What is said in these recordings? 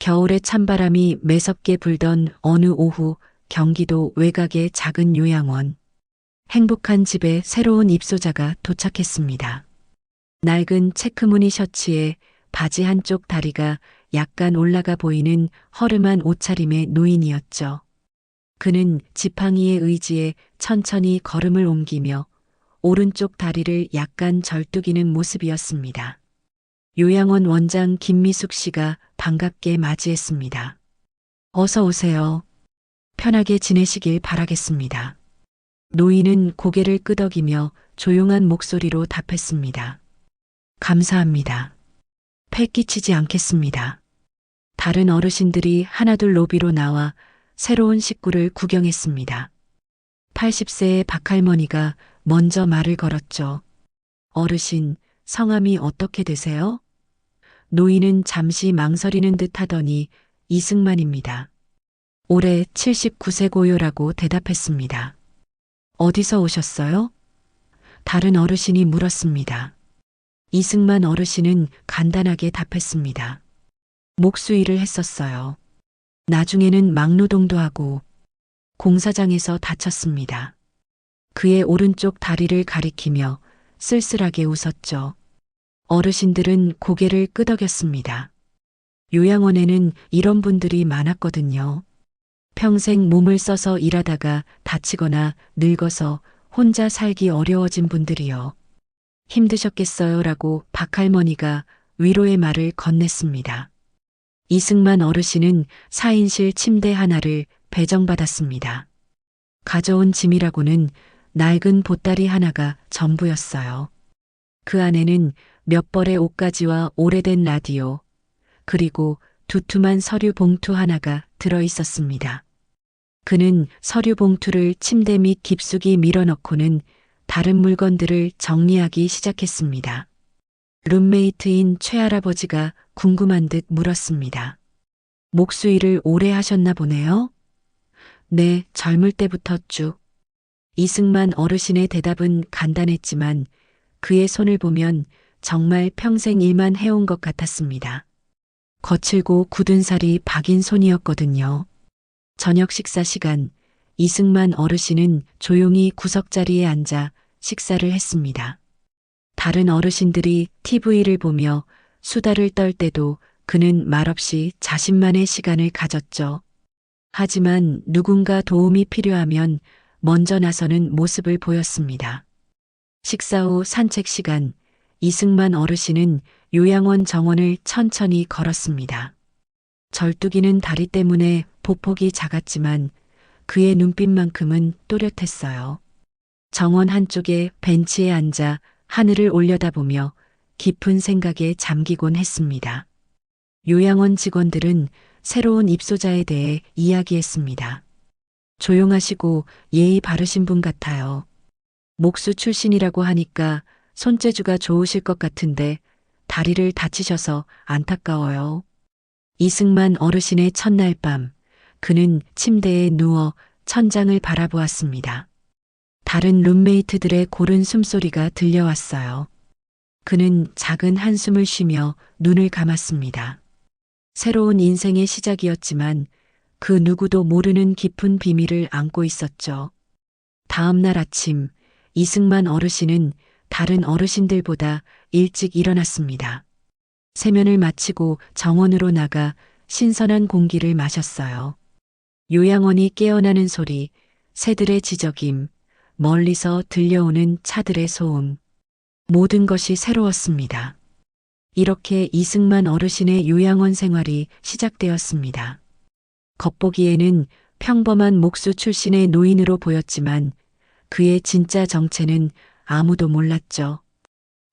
겨울의 찬바람이 매섭게 불던 어느 오후 경기도 외곽의 작은 요양원. 행복한 집에 새로운 입소자가 도착했습니다. 낡은 체크무늬 셔츠에 바지 한쪽 다리가 약간 올라가 보이는 허름한 옷차림의 노인이었죠. 그는 지팡이의 의지에 천천히 걸음을 옮기며 오른쪽 다리를 약간 절뚝이는 모습이었습니다. 요양원 원장 김미숙 씨가 반갑게 맞이했습니다. 어서 오세요. 편하게 지내시길 바라겠습니다. 노인은 고개를 끄덕이며 조용한 목소리로 답했습니다. 감사합니다. 패 끼치지 않겠습니다. 다른 어르신들이 하나둘 로비로 나와 새로운 식구를 구경했습니다. 80세의 박할머니가 먼저 말을 걸었죠. 어르신, 성함이 어떻게 되세요? 노인은 잠시 망설이는 듯 하더니 이승만입니다. 올해 79세 고요라고 대답했습니다. 어디서 오셨어요? 다른 어르신이 물었습니다. 이승만 어르신은 간단하게 답했습니다. 목수일을 했었어요. 나중에는 막노동도 하고 공사장에서 다쳤습니다. 그의 오른쪽 다리를 가리키며 쓸쓸하게 웃었죠. 어르신들은 고개를 끄덕였습니다. 요양원에는 이런 분들이 많았거든요. 평생 몸을 써서 일하다가 다치거나 늙어서 혼자 살기 어려워진 분들이요. 힘드셨겠어요 라고 박할머니가 위로의 말을 건넸습니다. 이승만 어르신은 4인실 침대 하나를 배정받았습니다. 가져온 짐이라고는 낡은 보따리 하나가 전부였어요. 그 안에는 몇 벌의 옷가지와 오래된 라디오, 그리고 두툼한 서류 봉투 하나가 들어 있었습니다. 그는 서류 봉투를 침대 밑 깊숙이 밀어넣고는 다른 물건들을 정리하기 시작했습니다. 룸메이트인 최할아버지가 궁금한 듯 물었습니다. 목수일을 오래 하셨나 보네요? 네, 젊을 때부터 쭉. 이승만 어르신의 대답은 간단했지만 그의 손을 보면 정말 평생 일만 해온 것 같았습니다. 거칠고 굳은 살이 박인 손이었거든요. 저녁 식사 시간, 이승만 어르신은 조용히 구석자리에 앉아 식사를 했습니다. 다른 어르신들이 TV를 보며 수다를 떨 때도 그는 말없이 자신만의 시간을 가졌죠. 하지만 누군가 도움이 필요하면 먼저 나서는 모습을 보였습니다. 식사 후 산책 시간, 이승만 어르신은 요양원 정원을 천천히 걸었습니다. 절뚝이는 다리 때문에 보폭이 작았지만 그의 눈빛만큼은 또렷했어요. 정원 한쪽에 벤치에 앉아 하늘을 올려다보며 깊은 생각에 잠기곤 했습니다. 요양원 직원들은 새로운 입소자에 대해 이야기했습니다. 조용하시고 예의 바르신 분 같아요. 목수 출신이라고 하니까 손재주가 좋으실 것 같은데 다리를 다치셔서 안타까워요. 이승만 어르신의 첫날 밤, 그는 침대에 누워 천장을 바라보았습니다. 다른 룸메이트들의 고른 숨소리가 들려왔어요. 그는 작은 한숨을 쉬며 눈을 감았습니다. 새로운 인생의 시작이었지만 그 누구도 모르는 깊은 비밀을 안고 있었죠. 다음 날 아침, 이승만 어르신은 다른 어르신들보다 일찍 일어났습니다. 세면을 마치고 정원으로 나가 신선한 공기를 마셨어요. 요양원이 깨어나는 소리, 새들의 지저김, 멀리서 들려오는 차들의 소음. 모든 것이 새로웠습니다. 이렇게 이승만 어르신의 요양원 생활이 시작되었습니다. 겉보기에는 평범한 목수 출신의 노인으로 보였지만 그의 진짜 정체는 아무도 몰랐죠.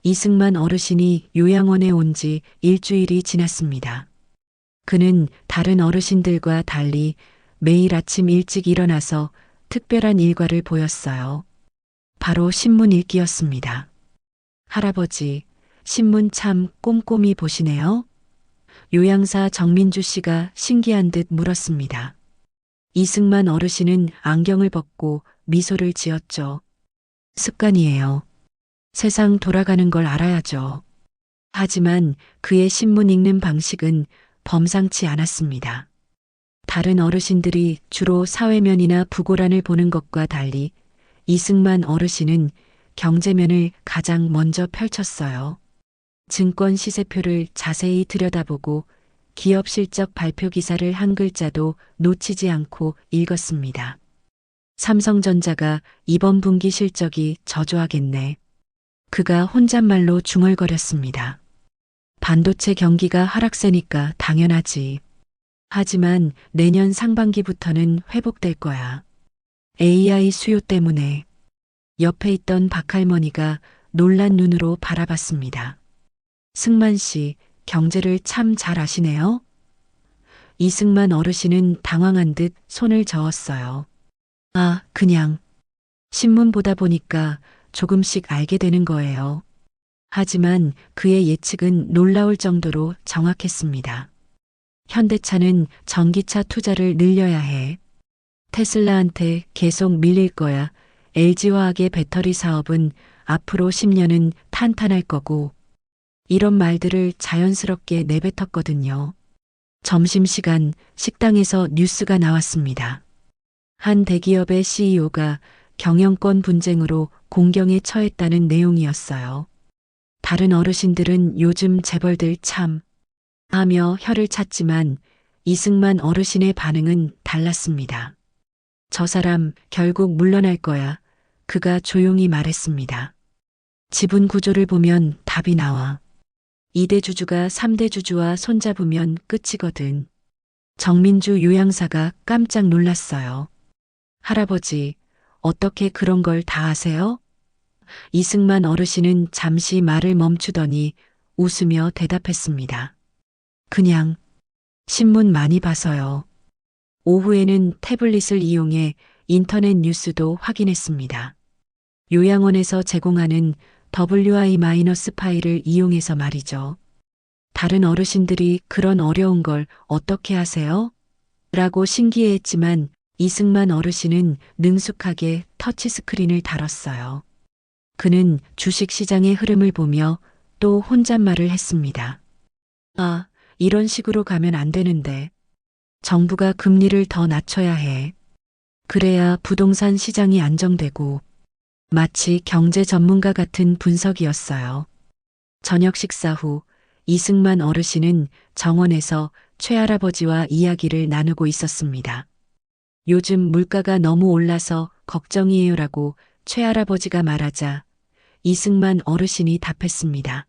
이승만 어르신이 요양원에 온 지 일주일이 지났습니다. 그는 다른 어르신들과 달리 매일 아침 일찍 일어나서 특별한 일과를 보였어요. 바로 신문 읽기였습니다. 할아버지, 신문 참 꼼꼼히 보시네요. 요양사 정민주 씨가 신기한 듯 물었습니다. 이승만 어르신은 안경을 벗고 미소를 지었죠. 습관이에요. 세상 돌아가는 걸 알아야죠. 하지만 그의 신문 읽는 방식은 범상치 않았습니다. 다른 어르신들이 주로 사회면이나 부고란을 보는 것과 달리 이승만 어르신은 경제면을 가장 먼저 펼쳤어요. 증권 시세표를 자세히 들여다보고 기업 실적 발표 기사를 한 글자도 놓치지 않고 읽었습니다. 삼성전자가 이번 분기 실적이 저조하겠네. 그가 혼잣말로 중얼거렸습니다. 반도체 경기가 하락세니까 당연하지. 하지만 내년 상반기부터는 회복될 거야. AI 수요 때문에. 옆에 있던 박할머니가 놀란 눈으로 바라봤습니다. 승만 씨, 경제를 참 잘 아시네요. 이승만 어르신은 당황한 듯 손을 저었어요. 아, 그냥. 신문 보다 보니까 조금씩 알게 되는 거예요. 하지만 그의 예측은 놀라울 정도로 정확했습니다. 현대차는 전기차 투자를 늘려야 해. 테슬라한테 계속 밀릴 거야. LG화학의 배터리 사업은 앞으로 10년은 탄탄할 거고. 이런 말들을 자연스럽게 내뱉었거든요. 점심시간 식당에서 뉴스가 나왔습니다. 한 대기업의 CEO가 경영권 분쟁으로 공경에 처했다는 내용이었어요. 다른 어르신들은 요즘 재벌들 참 하며 혀를 찼지만 이승만 어르신의 반응은 달랐습니다. 저 사람 결국 물러날 거야. 그가 조용히 말했습니다. 지분 구조를 보면 답이 나와. 2대 주주가 3대 주주와 손잡으면 끝이거든. 정민주 요양사가 깜짝 놀랐어요. 할아버지, 어떻게 그런 걸 다 아세요? 이승만 어르신은 잠시 말을 멈추더니 웃으며 대답했습니다. 그냥 신문 많이 봐서요. 오후에는 태블릿을 이용해 인터넷 뉴스도 확인했습니다. 요양원에서 제공하는 WI- 파일을 이용해서 말이죠. 다른 어르신들이 그런 어려운 걸 어떻게 하세요? 라고 신기해했지만 이승만 어르신은 능숙하게 터치스크린을 다뤘어요. 그는 주식시장의 흐름을 보며 또 혼잣말을 했습니다. 아, 이런 식으로 가면 안 되는데. 정부가 금리를 더 낮춰야 해. 그래야 부동산 시장이 안정되고. 마치 경제 전문가 같은 분석이었어요. 저녁 식사 후 이승만 어르신은 정원에서 최할아버지와 이야기를 나누고 있었습니다. 요즘 물가가 너무 올라서 걱정이에요라고 최할아버지가 말하자 이승만 어르신이 답했습니다.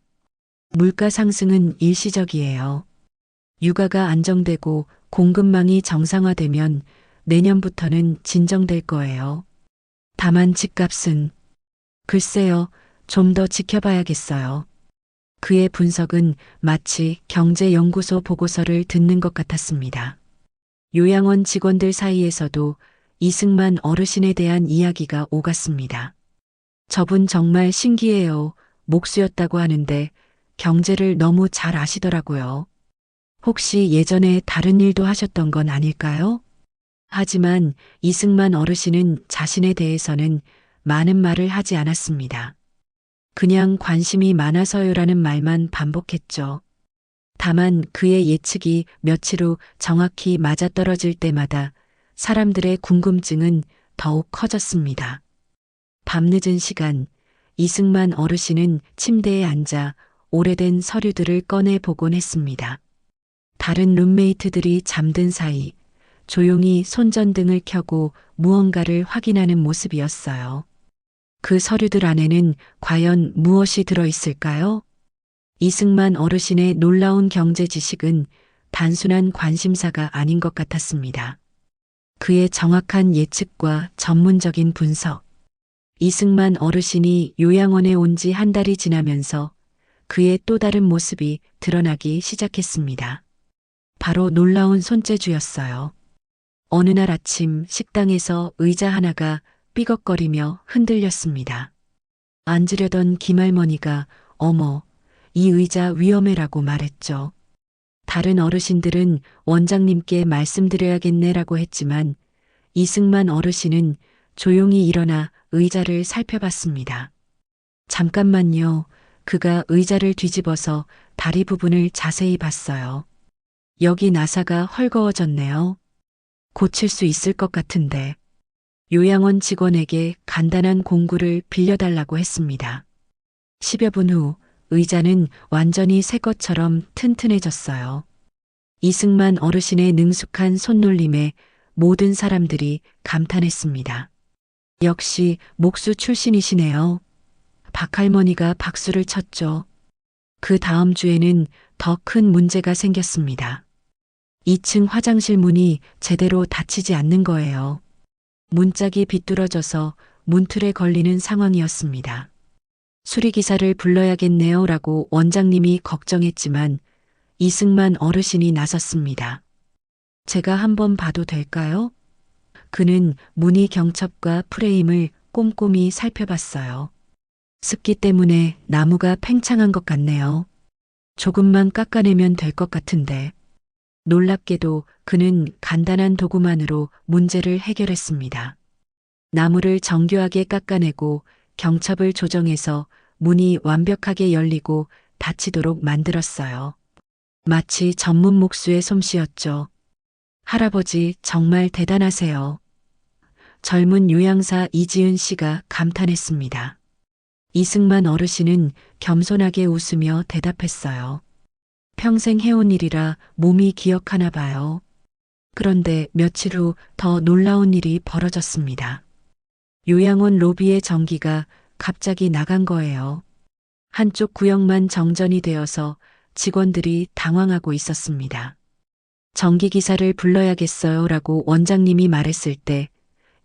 물가 상승은 일시적이에요. 육아가 안정되고 공급망이 정상화되면 내년부터는 진정될 거예요. 다만 집값은 글쎄요, 좀 더 지켜봐야겠어요. 그의 분석은 마치 경제연구소 보고서를 듣는 것 같았습니다. 요양원 직원들 사이에서도 이승만 어르신에 대한 이야기가 오갔습니다. 저분 정말 신기해요. 목수였다고 하는데 경제를 너무 잘 아시더라고요. 혹시 예전에 다른 일도 하셨던 건 아닐까요? 하지만 이승만 어르신은 자신에 대해서는 많은 말을 하지 않았습니다. 그냥 관심이 많아서요라는 말만 반복했죠. 다만 그의 예측이 며칠 후 정확히 맞아떨어질 때마다 사람들의 궁금증은 더욱 커졌습니다. 밤늦은 시간, 이승만 어르신은 침대에 앉아 오래된 서류들을 꺼내 보곤 했습니다. 다른 룸메이트들이 잠든 사이 조용히 손전등을 켜고 무언가를 확인하는 모습이었어요. 그 서류들 안에는 과연 무엇이 들어있을까요? 이승만 어르신의 놀라운 경제 지식은 단순한 관심사가 아닌 것 같았습니다. 그의 정확한 예측과 전문적인 분석. 이승만 어르신이 요양원에 온 지 한 달이 지나면서 그의 또 다른 모습이 드러나기 시작했습니다. 바로 놀라운 손재주였어요. 어느 날 아침 식당에서 의자 하나가 삐걱거리며 흔들렸습니다. 앉으려던 김할머니가 어머, 이 의자 위험해라고 말했죠. 다른 어르신들은 원장님께 말씀드려야겠네라고 했지만 이승만 어르신은 조용히 일어나 의자를 살펴봤습니다. 잠깐만요. 그가 의자를 뒤집어서 다리 부분을 자세히 봤어요. 여기 나사가 헐거워졌네요. 고칠 수 있을 것 같은데. 요양원 직원에게 간단한 공구를 빌려달라고 했습니다. 10여 분 후 의자는 완전히 새 것처럼 튼튼해졌어요. 이승만 어르신의 능숙한 손놀림에 모든 사람들이 감탄했습니다. 역시 목수 출신이시네요. 박할머니가 박수를 쳤죠. 그 다음 주에는 더 큰 문제가 생겼습니다. 2층 화장실 문이 제대로 닫히지 않는 거예요. 문짝이 비뚤어져서 문틀에 걸리는 상황이었습니다. 수리기사를 불러야겠네요 라고 원장님이 걱정했지만 이승만 어르신이 나섰습니다. 제가 한번 봐도 될까요? 그는 무늬 경첩과 프레임을 꼼꼼히 살펴봤어요. 습기 때문에 나무가 팽창한 것 같네요. 조금만 깎아내면 될 것 같은데. 놀랍게도 그는 간단한 도구만으로 문제를 해결했습니다. 나무를 정교하게 깎아내고 경첩을 조정해서 문이 완벽하게 열리고 닫히도록 만들었어요. 마치 전문 목수의 솜씨였죠. 할아버지 정말 대단하세요. 젊은 요양사 이지은 씨가 감탄했습니다. 이승만 어르신은 겸손하게 웃으며 대답했어요. 평생 해온 일이라 몸이 기억하나 봐요. 그런데 며칠 후 더 놀라운 일이 벌어졌습니다. 요양원 로비의 전기가 갑자기 나간 거예요. 한쪽 구역만 정전이 되어서 직원들이 당황하고 있었습니다. 전기기사를 불러야겠어요 라고 원장님이 말했을 때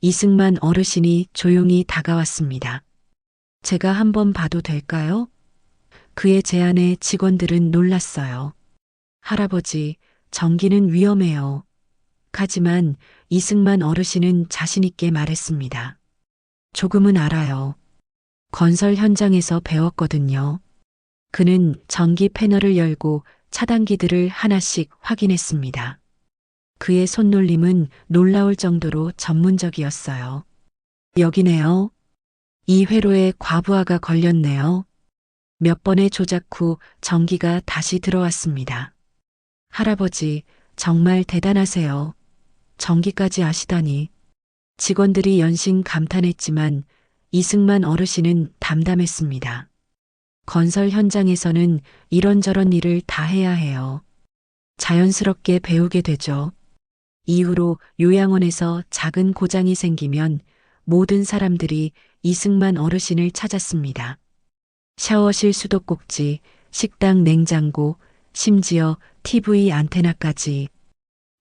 이승만 어르신이 조용히 다가왔습니다. 제가 한번 봐도 될까요? 그의 제안에 직원들은 놀랐어요. 할아버지, 전기는 위험해요. 하지만 이승만 어르신은 자신있게 말했습니다. 조금은 알아요. 건설 현장에서 배웠거든요. 그는 전기 패널을 열고 차단기들을 하나씩 확인했습니다. 그의 손놀림은 놀라울 정도로 전문적이었어요. 여기네요. 이 회로에 과부하가 걸렸네요. 몇 번의 조작 후 전기가 다시 들어왔습니다. 할아버지, 정말 대단하세요. 전기까지 아시다니. 직원들이 연신 감탄했지만 이승만 어르신은 담담했습니다. 건설 현장에서는 이런저런 일을 다 해야 해요. 자연스럽게 배우게 되죠. 이후로 요양원에서 작은 고장이 생기면 모든 사람들이 이승만 어르신을 찾았습니다. 샤워실 수도꼭지, 식당 냉장고, 심지어 TV 안테나까지.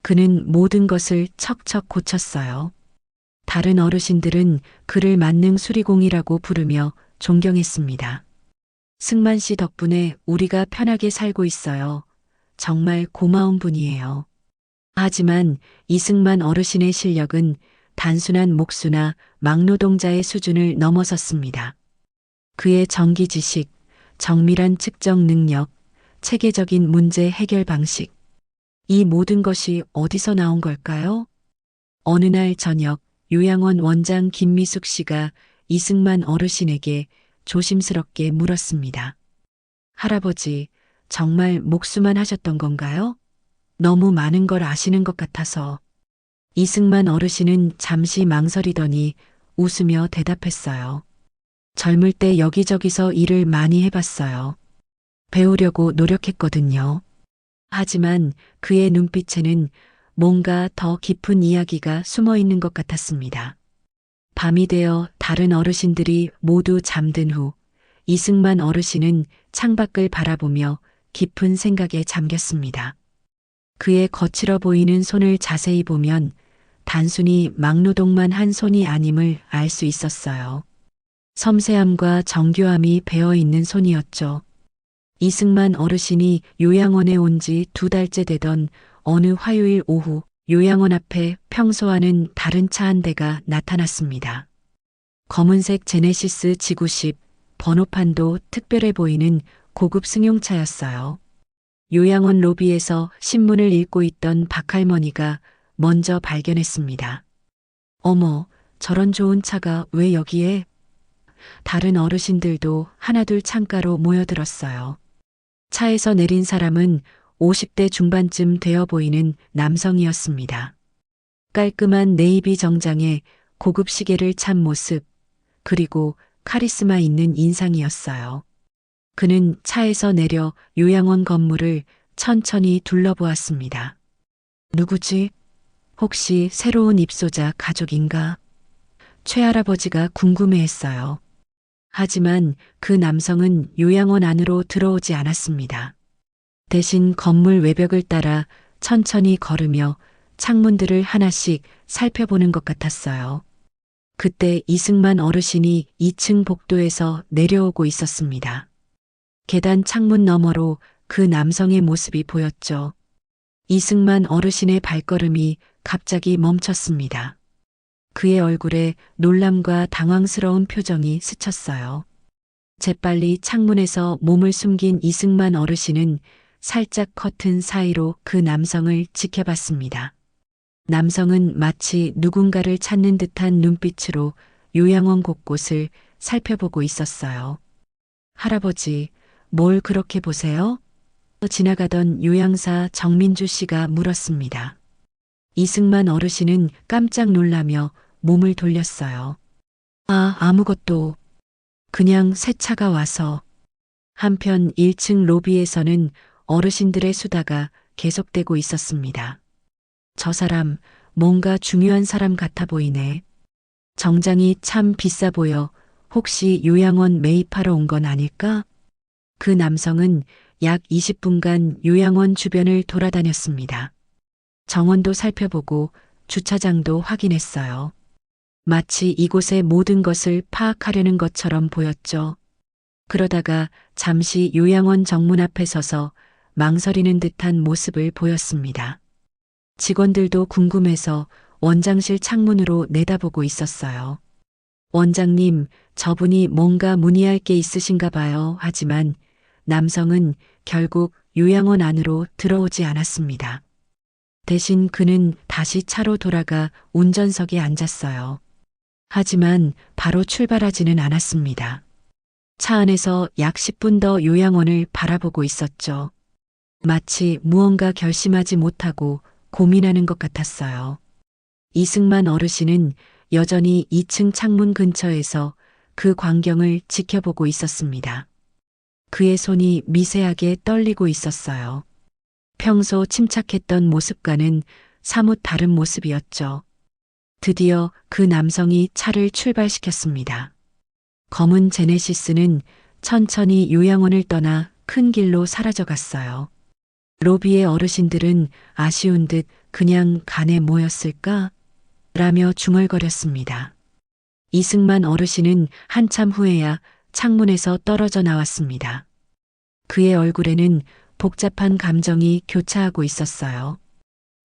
그는 모든 것을 척척 고쳤어요. 다른 어르신들은 그를 만능 수리공이라고 부르며 존경했습니다. 승만 씨 덕분에 우리가 편하게 살고 있어요. 정말 고마운 분이에요. 하지만 이승만 어르신의 실력은 단순한 목수나 막노동자의 수준을 넘어섰습니다. 그의 전기 지식, 정밀한 측정 능력, 체계적인 문제 해결 방식. 이 모든 것이 어디서 나온 걸까요? 어느 날 저녁 요양원 원장 김미숙 씨가 이승만 어르신에게 조심스럽게 물었습니다. 할아버지, 정말 목수만 하셨던 건가요? 너무 많은 걸 아시는 것 같아서. 이승만 어르신은 잠시 망설이더니 웃으며 대답했어요. 젊을 때 여기저기서 일을 많이 해봤어요. 배우려고 노력했거든요. 하지만 그의 눈빛에는 뭔가 더 깊은 이야기가 숨어 있는 것 같았습니다. 밤이 되어 다른 어르신들이 모두 잠든 후 이승만 어르신은 창밖을 바라보며 깊은 생각에 잠겼습니다. 그의 거칠어 보이는 손을 자세히 보면 단순히 막노동만 한 손이 아님을 알 수 있었어요. 섬세함과 정교함이 배어 있는 손이었죠. 이승만 어르신이 요양원에 온 지 2달째 되던 어느 화요일 오후 요양원 앞에 평소와는 다른 차 한 대가 나타났습니다. 검은색 제네시스 지구10, 번호판도 특별해 보이는 고급 승용차였어요. 요양원 로비에서 신문을 읽고 있던 박할머니가 먼저 발견했습니다. 어머, 저런 좋은 차가 왜 여기에? 다른 어르신들도 하나둘 창가로 모여들었어요. 차에서 내린 사람은 50대 중반쯤 되어 보이는 남성이었습니다. 깔끔한 네이비 정장에 고급 시계를 찬 모습, 그리고 카리스마 있는 인상이었어요. 그는 차에서 내려 요양원 건물을 천천히 둘러보았습니다. 누구지? 혹시 새로운 입소자 가족인가? 최할아버지가 궁금해했어요. 하지만 그 남성은 요양원 안으로 들어오지 않았습니다. 대신 건물 외벽을 따라 천천히 걸으며 창문들을 하나씩 살펴보는 것 같았어요. 그때 이승만 어르신이 2층 복도에서 내려오고 있었습니다. 계단 창문 너머로 그 남성의 모습이 보였죠. 이승만 어르신의 발걸음이 갑자기 멈췄습니다. 그의 얼굴에 놀람과 당황스러운 표정이 스쳤어요. 재빨리 창문에서 몸을 숨긴 이승만 어르신은 살짝 커튼 사이로 그 남성을 지켜봤습니다. 남성은 마치 누군가를 찾는 듯한 눈빛으로 요양원 곳곳을 살펴보고 있었어요. 할아버지, 뭘 그렇게 보세요? 지나가던 요양사 정민주 씨가 물었습니다. 이승만 어르신은 깜짝 놀라며 몸을 돌렸어요. 아무것도. 그냥 새 차가 와서. 한편 1층 로비에서는 어르신들의 수다가 계속되고 있었습니다. 저 사람 뭔가 중요한 사람 같아 보이네. 정장이 참 비싸 보여. 혹시 요양원 매입하러 온 건 아닐까? 그 남성은 약 20분간 요양원 주변을 돌아다녔습니다. 정원도 살펴보고 주차장도 확인했어요. 마치 이곳의 모든 것을 파악하려는 것처럼 보였죠. 그러다가 잠시 요양원 정문 앞에 서서 망설이는 듯한 모습을 보였습니다. 직원들도 궁금해서 원장실 창문으로 내다보고 있었어요. 원장님, 저분이 뭔가 문의할 게 있으신가 봐요. 하지만 남성은 결국 요양원 안으로 들어오지 않았습니다. 대신 그는 다시 차로 돌아가 운전석에 앉았어요. 하지만 바로 출발하지는 않았습니다. 차 안에서 약 10분 더 요양원을 바라보고 있었죠. 마치 무언가 결심하지 못하고 고민하는 것 같았어요. 이승만 어르신은 여전히 2층 창문 근처에서 그 광경을 지켜보고 있었습니다. 그의 손이 미세하게 떨리고 있었어요. 평소 침착했던 모습과는 사뭇 다른 모습이었죠. 드디어 그 남성이 차를 출발시켰습니다. 검은 제네시스는 천천히 요양원을 떠나 큰 길로 사라져갔어요. 로비의 어르신들은 아쉬운 듯 그냥 간에 모였을까? 라며 중얼거렸습니다. 이승만 어르신은 한참 후에야 창문에서 떨어져 나왔습니다. 그의 얼굴에는 복잡한 감정이 교차하고 있었어요.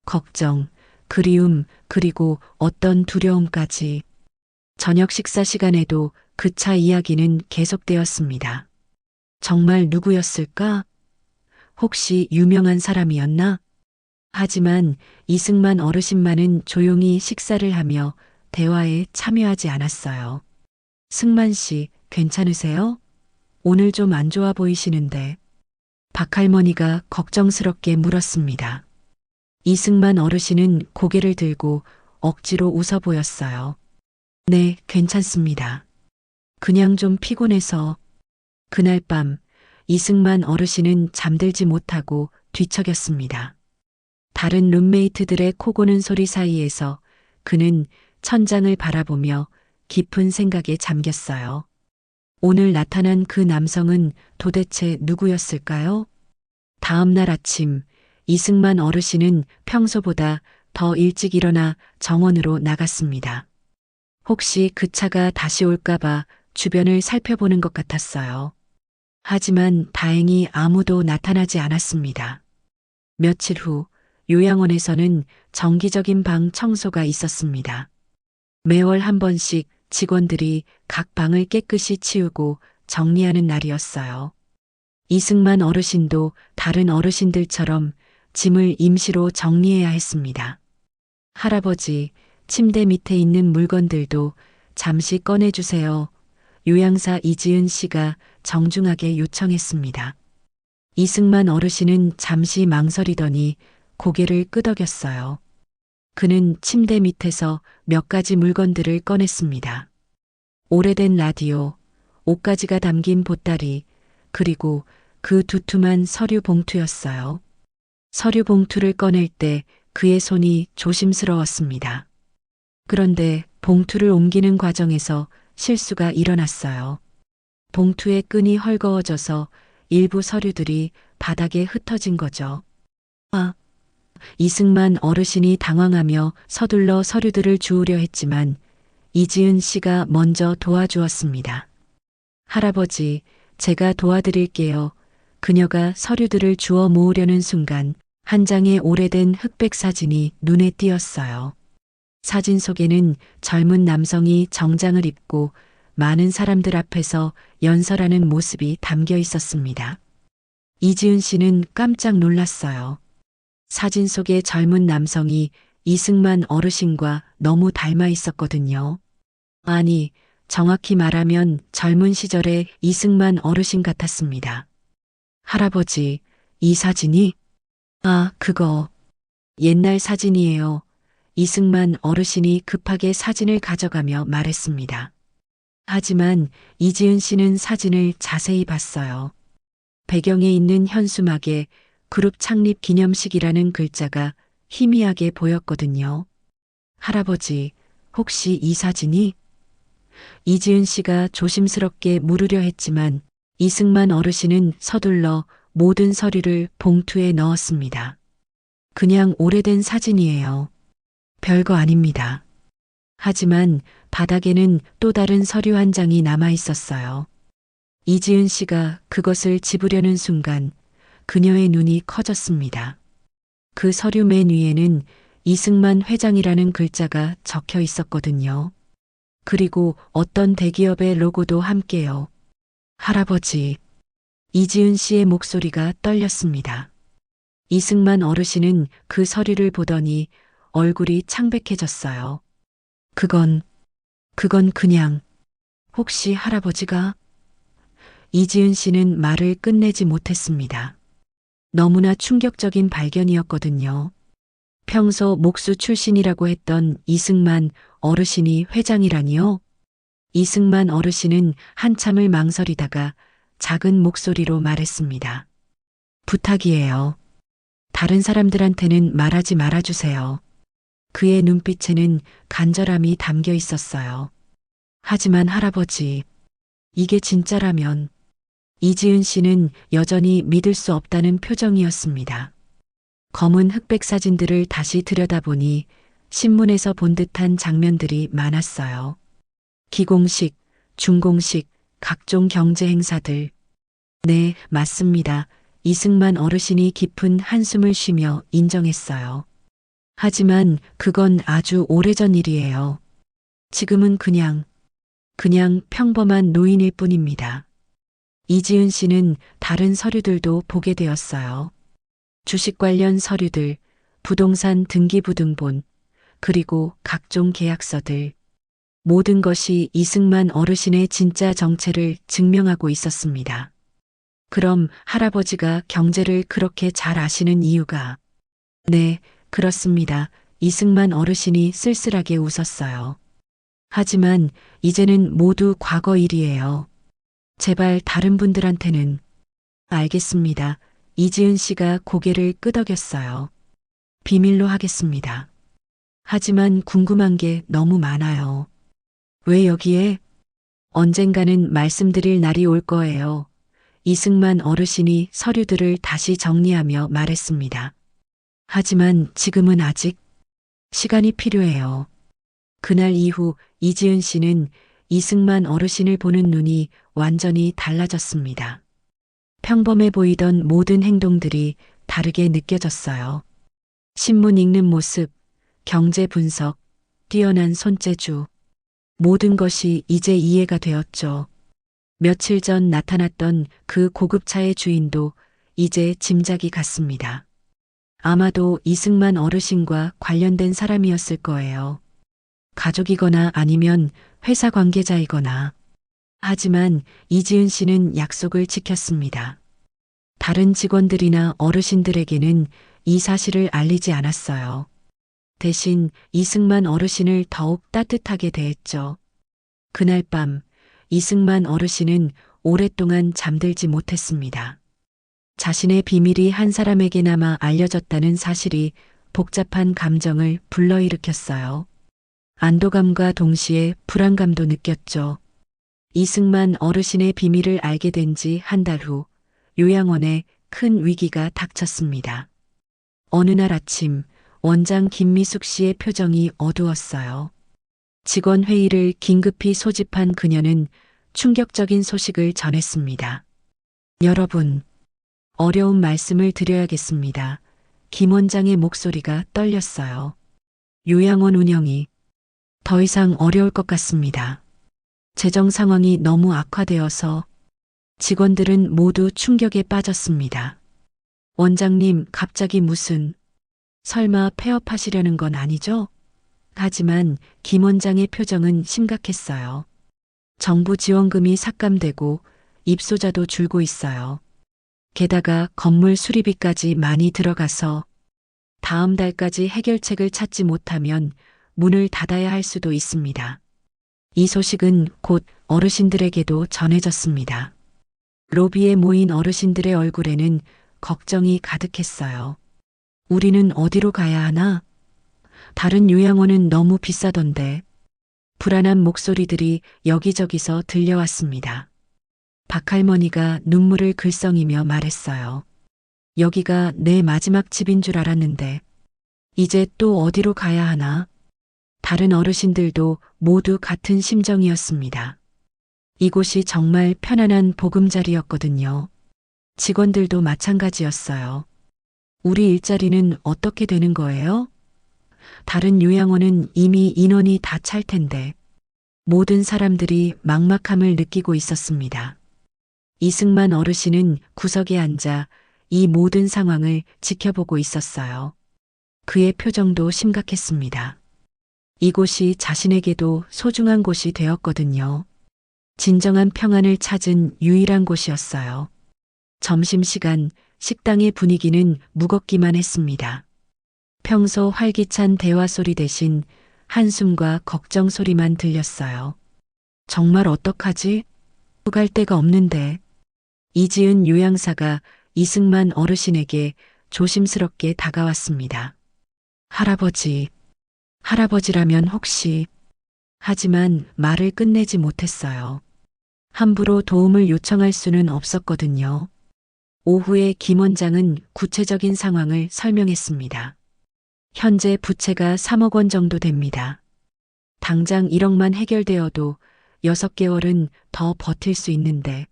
걱정, 그리움, 그리고 어떤 두려움까지. 저녁 식사 시간에도 그 차 이야기는 계속되었습니다. 정말 누구였을까? 혹시 유명한 사람이었나? 하지만 이승만 어르신만은 조용히 식사를 하며 대화에 참여하지 않았어요. 승만 씨, 괜찮으세요? 오늘 좀 안 좋아 보이시는데. 박할머니가 걱정스럽게 물었습니다. 이승만 어르신은 고개를 들고 억지로 웃어 보였어요. 네, 괜찮습니다. 그냥 좀 피곤해서. 그날 밤 이승만 어르신은 잠들지 못하고 뒤척였습니다. 다른 룸메이트들의 코 고는 소리 사이에서 그는 천장을 바라보며 깊은 생각에 잠겼어요. 오늘 나타난 그 남성은 도대체 누구였을까요? 다음 날 아침 이승만 어르신은 평소보다 더 일찍 일어나 정원으로 나갔습니다. 혹시 그 차가 다시 올까봐 주변을 살펴보는 것 같았어요. 하지만 다행히 아무도 나타나지 않았습니다. 며칠 후 요양원에서는 정기적인 방 청소가 있었습니다. 매월 한 번씩 직원들이 각 방을 깨끗이 치우고 정리하는 날이었어요. 이승만 어르신도 다른 어르신들처럼 짐을 임시로 정리해야 했습니다. 할아버지, 침대 밑에 있는 물건들도 잠시 꺼내주세요. 요양사 이지은 씨가 정중하게 요청했습니다. 이승만 어르신은 잠시 망설이더니 고개를 끄덕였어요. 그는 침대 밑에서 몇 가지 물건들을 꺼냈습니다. 오래된 라디오, 옷가지가 담긴 보따리, 그리고 그 두툼한 서류 봉투였어요. 서류 봉투를 꺼낼 때 그의 손이 조심스러웠습니다. 그런데 봉투를 옮기는 과정에서 실수가 일어났어요. 봉투의 끈이 헐거워져서 일부 서류들이 바닥에 흩어진 거죠. 아, 이승만 어르신이 당황하며 서둘러 서류들을 주우려 했지만 이지은 씨가 먼저 도와주었습니다. 할아버지, 제가 도와드릴게요. 그녀가 서류들을 주워 모으려는 순간 한 장의 오래된 흑백 사진이 눈에 띄었어요. 사진 속에는 젊은 남성이 정장을 입고 많은 사람들 앞에서 연설하는 모습이 담겨 있었습니다. 이지은 씨는 깜짝 놀랐어요. 사진 속의 젊은 남성이 이승만 어르신과 너무 닮아 있었거든요. 아니, 정확히 말하면 젊은 시절의 이승만 어르신 같았습니다. 할아버지, 이 사진이? 아, 그거. 옛날 사진이에요. 이승만 어르신이 급하게 사진을 가져가며 말했습니다. 하지만 이지은 씨는 사진을 자세히 봤어요. 배경에 있는 현수막에 그룹 창립 기념식이라는 글자가 희미하게 보였거든요. 할아버지, 혹시 이 사진이? 이지은 씨가 조심스럽게 물으려 했지만 이승만 어르신은 서둘러 모든 서류를 봉투에 넣었습니다. 그냥 오래된 사진이에요. 별거 아닙니다. 하지만 바닥에는 또 다른 서류 한 장이 남아 있었어요. 이지은 씨가 그것을 집으려는 순간 그녀의 눈이 커졌습니다. 그 서류 맨 위에는 이승만 회장이라는 글자가 적혀 있었거든요. 그리고 어떤 대기업의 로고도 함께요. 할아버지, 이지은 씨의 목소리가 떨렸습니다. 이승만 어르신은 그 서류를 보더니 얼굴이 창백해졌어요. 그건 그냥, 혹시 할아버지가? 이지은 씨는 말을 끝내지 못했습니다. 너무나 충격적인 발견이었거든요. 평소 목수 출신이라고 했던 이승만 어르신이 회장이라니요? 이승만 어르신은 한참을 망설이다가 작은 목소리로 말했습니다. 부탁이에요. 다른 사람들한테는 말하지 말아주세요. 그의 눈빛에는 간절함이 담겨 있었어요. 하지만 할아버지, 이게 진짜라면 이지은 씨는 여전히 믿을 수 없다는 표정이었습니다. 검은 흑백 사진들을 다시 들여다보니 신문에서 본 듯한 장면들이 많았어요. 기공식, 중공식, 각종 경제 행사들. 네, 맞습니다. 이승만 어르신이 깊은 한숨을 쉬며 인정했어요. 하지만 그건 아주 오래전 일이에요. 지금은 그냥 평범한 노인일 뿐입니다. 이지은 씨는 다른 서류들도 보게 되었어요. 주식 관련 서류들, 부동산 등기부등본, 그리고 각종 계약서들. 모든 것이 이승만 어르신의 진짜 정체를 증명하고 있었습니다. 그럼 할아버지가 경제를 그렇게 잘 아시는 이유가? 네, 그렇습니다. 이승만 어르신이 쓸쓸하게 웃었어요. 하지만 이제는 모두 과거 일이에요. 제발 다른 분들한테는. 알겠습니다. 이지은 씨가 고개를 끄덕였어요. 비밀로 하겠습니다. 하지만 궁금한 게 너무 많아요. 왜 여기에? 언젠가는 말씀드릴 날이 올 거예요. 이승만 어르신이 서류들을 다시 정리하며 말했습니다. 하지만 지금은 아직 시간이 필요해요. 그날 이후 이지은 씨는 이승만 어르신을 보는 눈이 완전히 달라졌습니다. 평범해 보이던 모든 행동들이 다르게 느껴졌어요. 신문 읽는 모습, 경제 분석, 뛰어난 손재주. 모든 것이 이제 이해가 되었죠. 며칠 전 나타났던 그 고급차의 주인도 이제 짐작이 갔습니다. 아마도 이승만 어르신과 관련된 사람이었을 거예요. 가족이거나 아니면 회사 관계자이거나. 하지만 이지은 씨는 약속을 지켰습니다. 다른 직원들이나 어르신들에게는 이 사실을 알리지 않았어요. 대신 이승만 어르신을 더욱 따뜻하게 대했죠. 그날 밤 이승만 어르신은 오랫동안 잠들지 못했습니다. 자신의 비밀이 한 사람에게나마 알려졌다는 사실이 복잡한 감정을 불러일으켰어요. 안도감과 동시에 불안감도 느꼈죠. 이승만 어르신의 비밀을 알게 된 지 한 달 후 요양원에 큰 위기가 닥쳤습니다. 어느 날 아침 원장 김미숙 씨의 표정이 어두웠어요. 직원 회의를 긴급히 소집한 그녀는 충격적인 소식을 전했습니다. 여러분, 어려운 말씀을 드려야겠습니다. 김 원장의 목소리가 떨렸어요. 요양원 운영이 더 이상 어려울 것 같습니다. 재정 상황이 너무 악화되어서 직원들은 모두 충격에 빠졌습니다. 원장님, 갑자기 무슨, 설마 폐업하시려는 건 아니죠? 하지만 김 원장의 표정은 심각했어요. 정부 지원금이 삭감되고 입소자도 줄고 있어요. 게다가 건물 수리비까지 많이 들어가서 다음 달까지 해결책을 찾지 못하면 문을 닫아야 할 수도 있습니다. 이 소식은 곧 어르신들에게도 전해졌습니다. 로비에 모인 어르신들의 얼굴에는 걱정이 가득했어요. 우리는 어디로 가야 하나? 다른 요양원은 너무 비싸던데. 불안한 목소리들이 여기저기서 들려왔습니다. 박할머니가 눈물을 글썽이며 말했어요. 여기가 내 마지막 집인 줄 알았는데 이제 또 어디로 가야 하나? 다른 어르신들도 모두 같은 심정이었습니다. 이곳이 정말 편안한 보금자리였거든요. 직원들도 마찬가지였어요. 우리 일자리는 어떻게 되는 거예요? 다른 요양원은 이미 인원이 다 찰 텐데. 모든 사람들이 막막함을 느끼고 있었습니다. 이승만 어르신은 구석에 앉아 이 모든 상황을 지켜보고 있었어요. 그의 표정도 심각했습니다. 이곳이 자신에게도 소중한 곳이 되었거든요. 진정한 평안을 찾은 유일한 곳이었어요. 점심시간 식당의 분위기는 무겁기만 했습니다. 평소 활기찬 대화 소리 대신 한숨과 걱정 소리만 들렸어요. 정말 어떡하지? 갈 데가 없는데. 이지은 요양사가 이승만 어르신에게 조심스럽게 다가왔습니다. 할아버지, 할아버지라면 혹시... 하지만 말을 끝내지 못했어요. 함부로 도움을 요청할 수는 없었거든요. 오후에 김 원장은 구체적인 상황을 설명했습니다. 현재 부채가 3억 원 정도 됩니다. 당장 1억만 해결되어도 6개월은 더 버틸 수 있는데.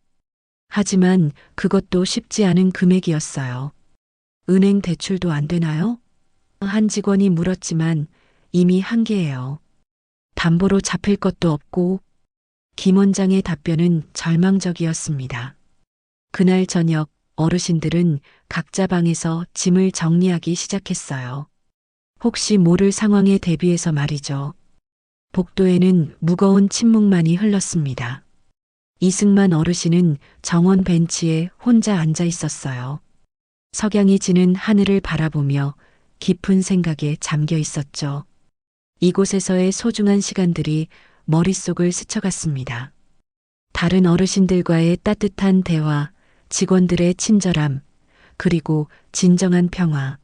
하지만 그것도 쉽지 않은 금액이었어요. 은행 대출도 안 되나요? 한 직원이 물었지만 이미 한계예요. 담보로 잡힐 것도 없고. 김 원장의 답변은 절망적이었습니다. 그날 저녁 어르신들은 각자 방에서 짐을 정리하기 시작했어요. 혹시 모를 상황에 대비해서 말이죠. 복도에는 무거운 침묵만이 흘렀습니다. 이승만 어르신은 정원 벤치에 혼자 앉아 있었어요. 석양이 지는 하늘을 바라보며 깊은 생각에 잠겨 있었죠. 이곳에서의 소중한 시간들이 머릿속을 스쳐갔습니다. 다른 어르신들과의 따뜻한 대화, 직원들의 친절함, 그리고 진정한 평화.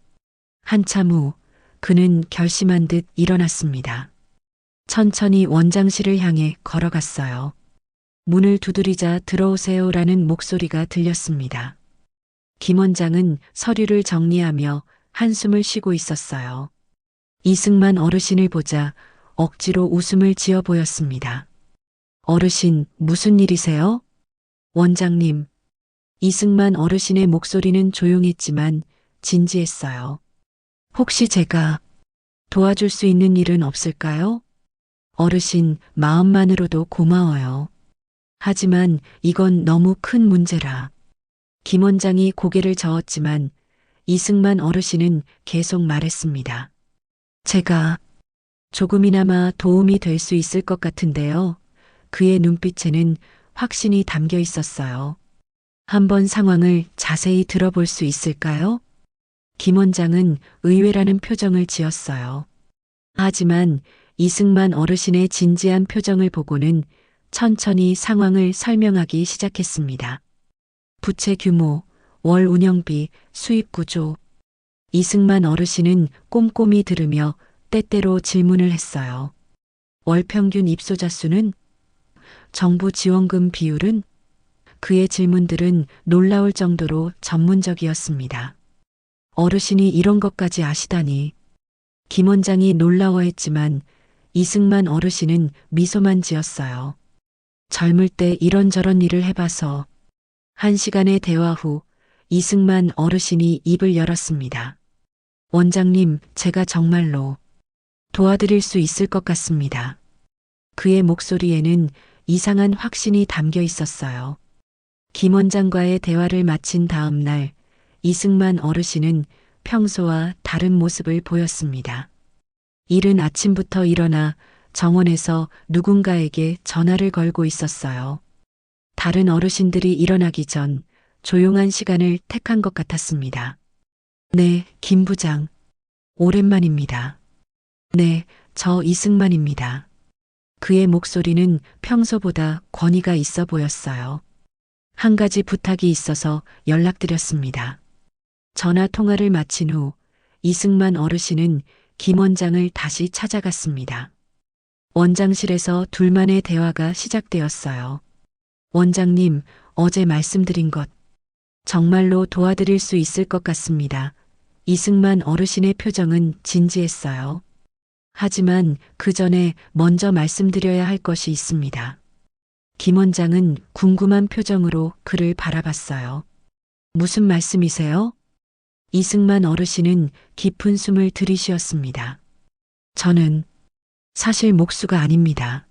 한참 후 그는 결심한 듯 일어났습니다. 천천히 원장실을 향해 걸어갔어요. 문을 두드리자 들어오세요라는 목소리가 들렸습니다. 김 원장은 서류를 정리하며 한숨을 쉬고 있었어요. 이승만 어르신을 보자 억지로 웃음을 지어 보였습니다. 어르신, 무슨 일이세요? 원장님. 이승만 어르신의 목소리는 조용했지만 진지했어요. 혹시 제가 도와줄 수 있는 일은 없을까요? 어르신, 마음만으로도 고마워요. 하지만 이건 너무 큰 문제라. 김 원장이 고개를 저었지만 이승만 어르신은 계속 말했습니다. 제가 조금이나마 도움이 될 수 있을 것 같은데요. 그의 눈빛에는 확신이 담겨 있었어요. 한번 상황을 자세히 들어볼 수 있을까요? 김 원장은 의외라는 표정을 지었어요. 하지만 이승만 어르신의 진지한 표정을 보고는 천천히 상황을 설명하기 시작했습니다. 부채 규모, 월 운영비, 수입 구조. 이승만 어르신은 꼼꼼히 들으며 때때로 질문을 했어요. 월 평균 입소자 수는? 정부 지원금 비율은? 그의 질문들은 놀라울 정도로 전문적이었습니다. 어르신이 이런 것까지 아시다니. 김 원장이 놀라워했지만 이승만 어르신은 미소만 지었어요. 젊을 때 이런저런 일을 해봐서. 1시간의 대화 후 이승만 어르신이 입을 열었습니다. 원장님, 제가 정말로 도와드릴 수 있을 것 같습니다. 그의 목소리에는 이상한 확신이 담겨 있었어요. 김 원장과의 대화를 마친 다음 날 이승만 어르신은 평소와 다른 모습을 보였습니다. 이른 아침부터 일어나 정원에서 누군가에게 전화를 걸고 있었어요. 다른 어르신들이 일어나기 전 조용한 시간을 택한 것 같았습니다. 네, 김 부장. 오랜만입니다. 네, 저 이승만입니다. 그의 목소리는 평소보다 권위가 있어 보였어요. 한 가지 부탁이 있어서 연락드렸습니다. 전화 통화를 마친 후 이승만 어르신은 김 원장을 다시 찾아갔습니다. 원장실에서 둘만의 대화가 시작되었어요. 원장님, 어제 말씀드린 것 정말로 도와드릴 수 있을 것 같습니다. 이승만 어르신의 표정은 진지했어요. 하지만 그 전에 먼저 말씀드려야 할 것이 있습니다. 김 원장은 궁금한 표정으로 그를 바라봤어요. 무슨 말씀이세요? 이승만 어르신은 깊은 숨을 들이쉬었습니다. 저는 사실 목수가 아닙니다.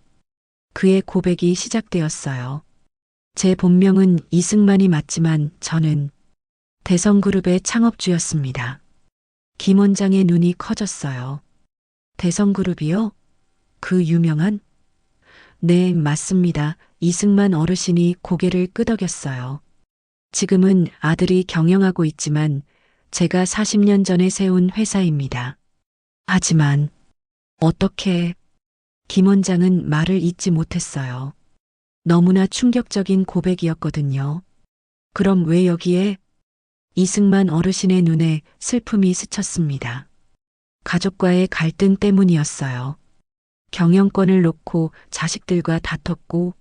그의 고백이 시작되었어요. 제 본명은 이승만이 맞지만 저는 대성그룹의 창업주였습니다. 김 원장의 눈이 커졌어요. 대성그룹이요? 그 유명한? 네, 맞습니다. 이승만 어르신이 고개를 끄덕였어요. 지금은 아들이 경영하고 있지만 제가 40년 전에 세운 회사입니다. 하지만 어떻게? 김 원장은 말을 잇지 못했어요. 너무나 충격적인 고백이었거든요. 그럼 왜 여기에? 이승만 어르신의 눈에 슬픔이 스쳤습니다. 가족과의 갈등 때문이었어요. 경영권을 놓고 자식들과 다퉜고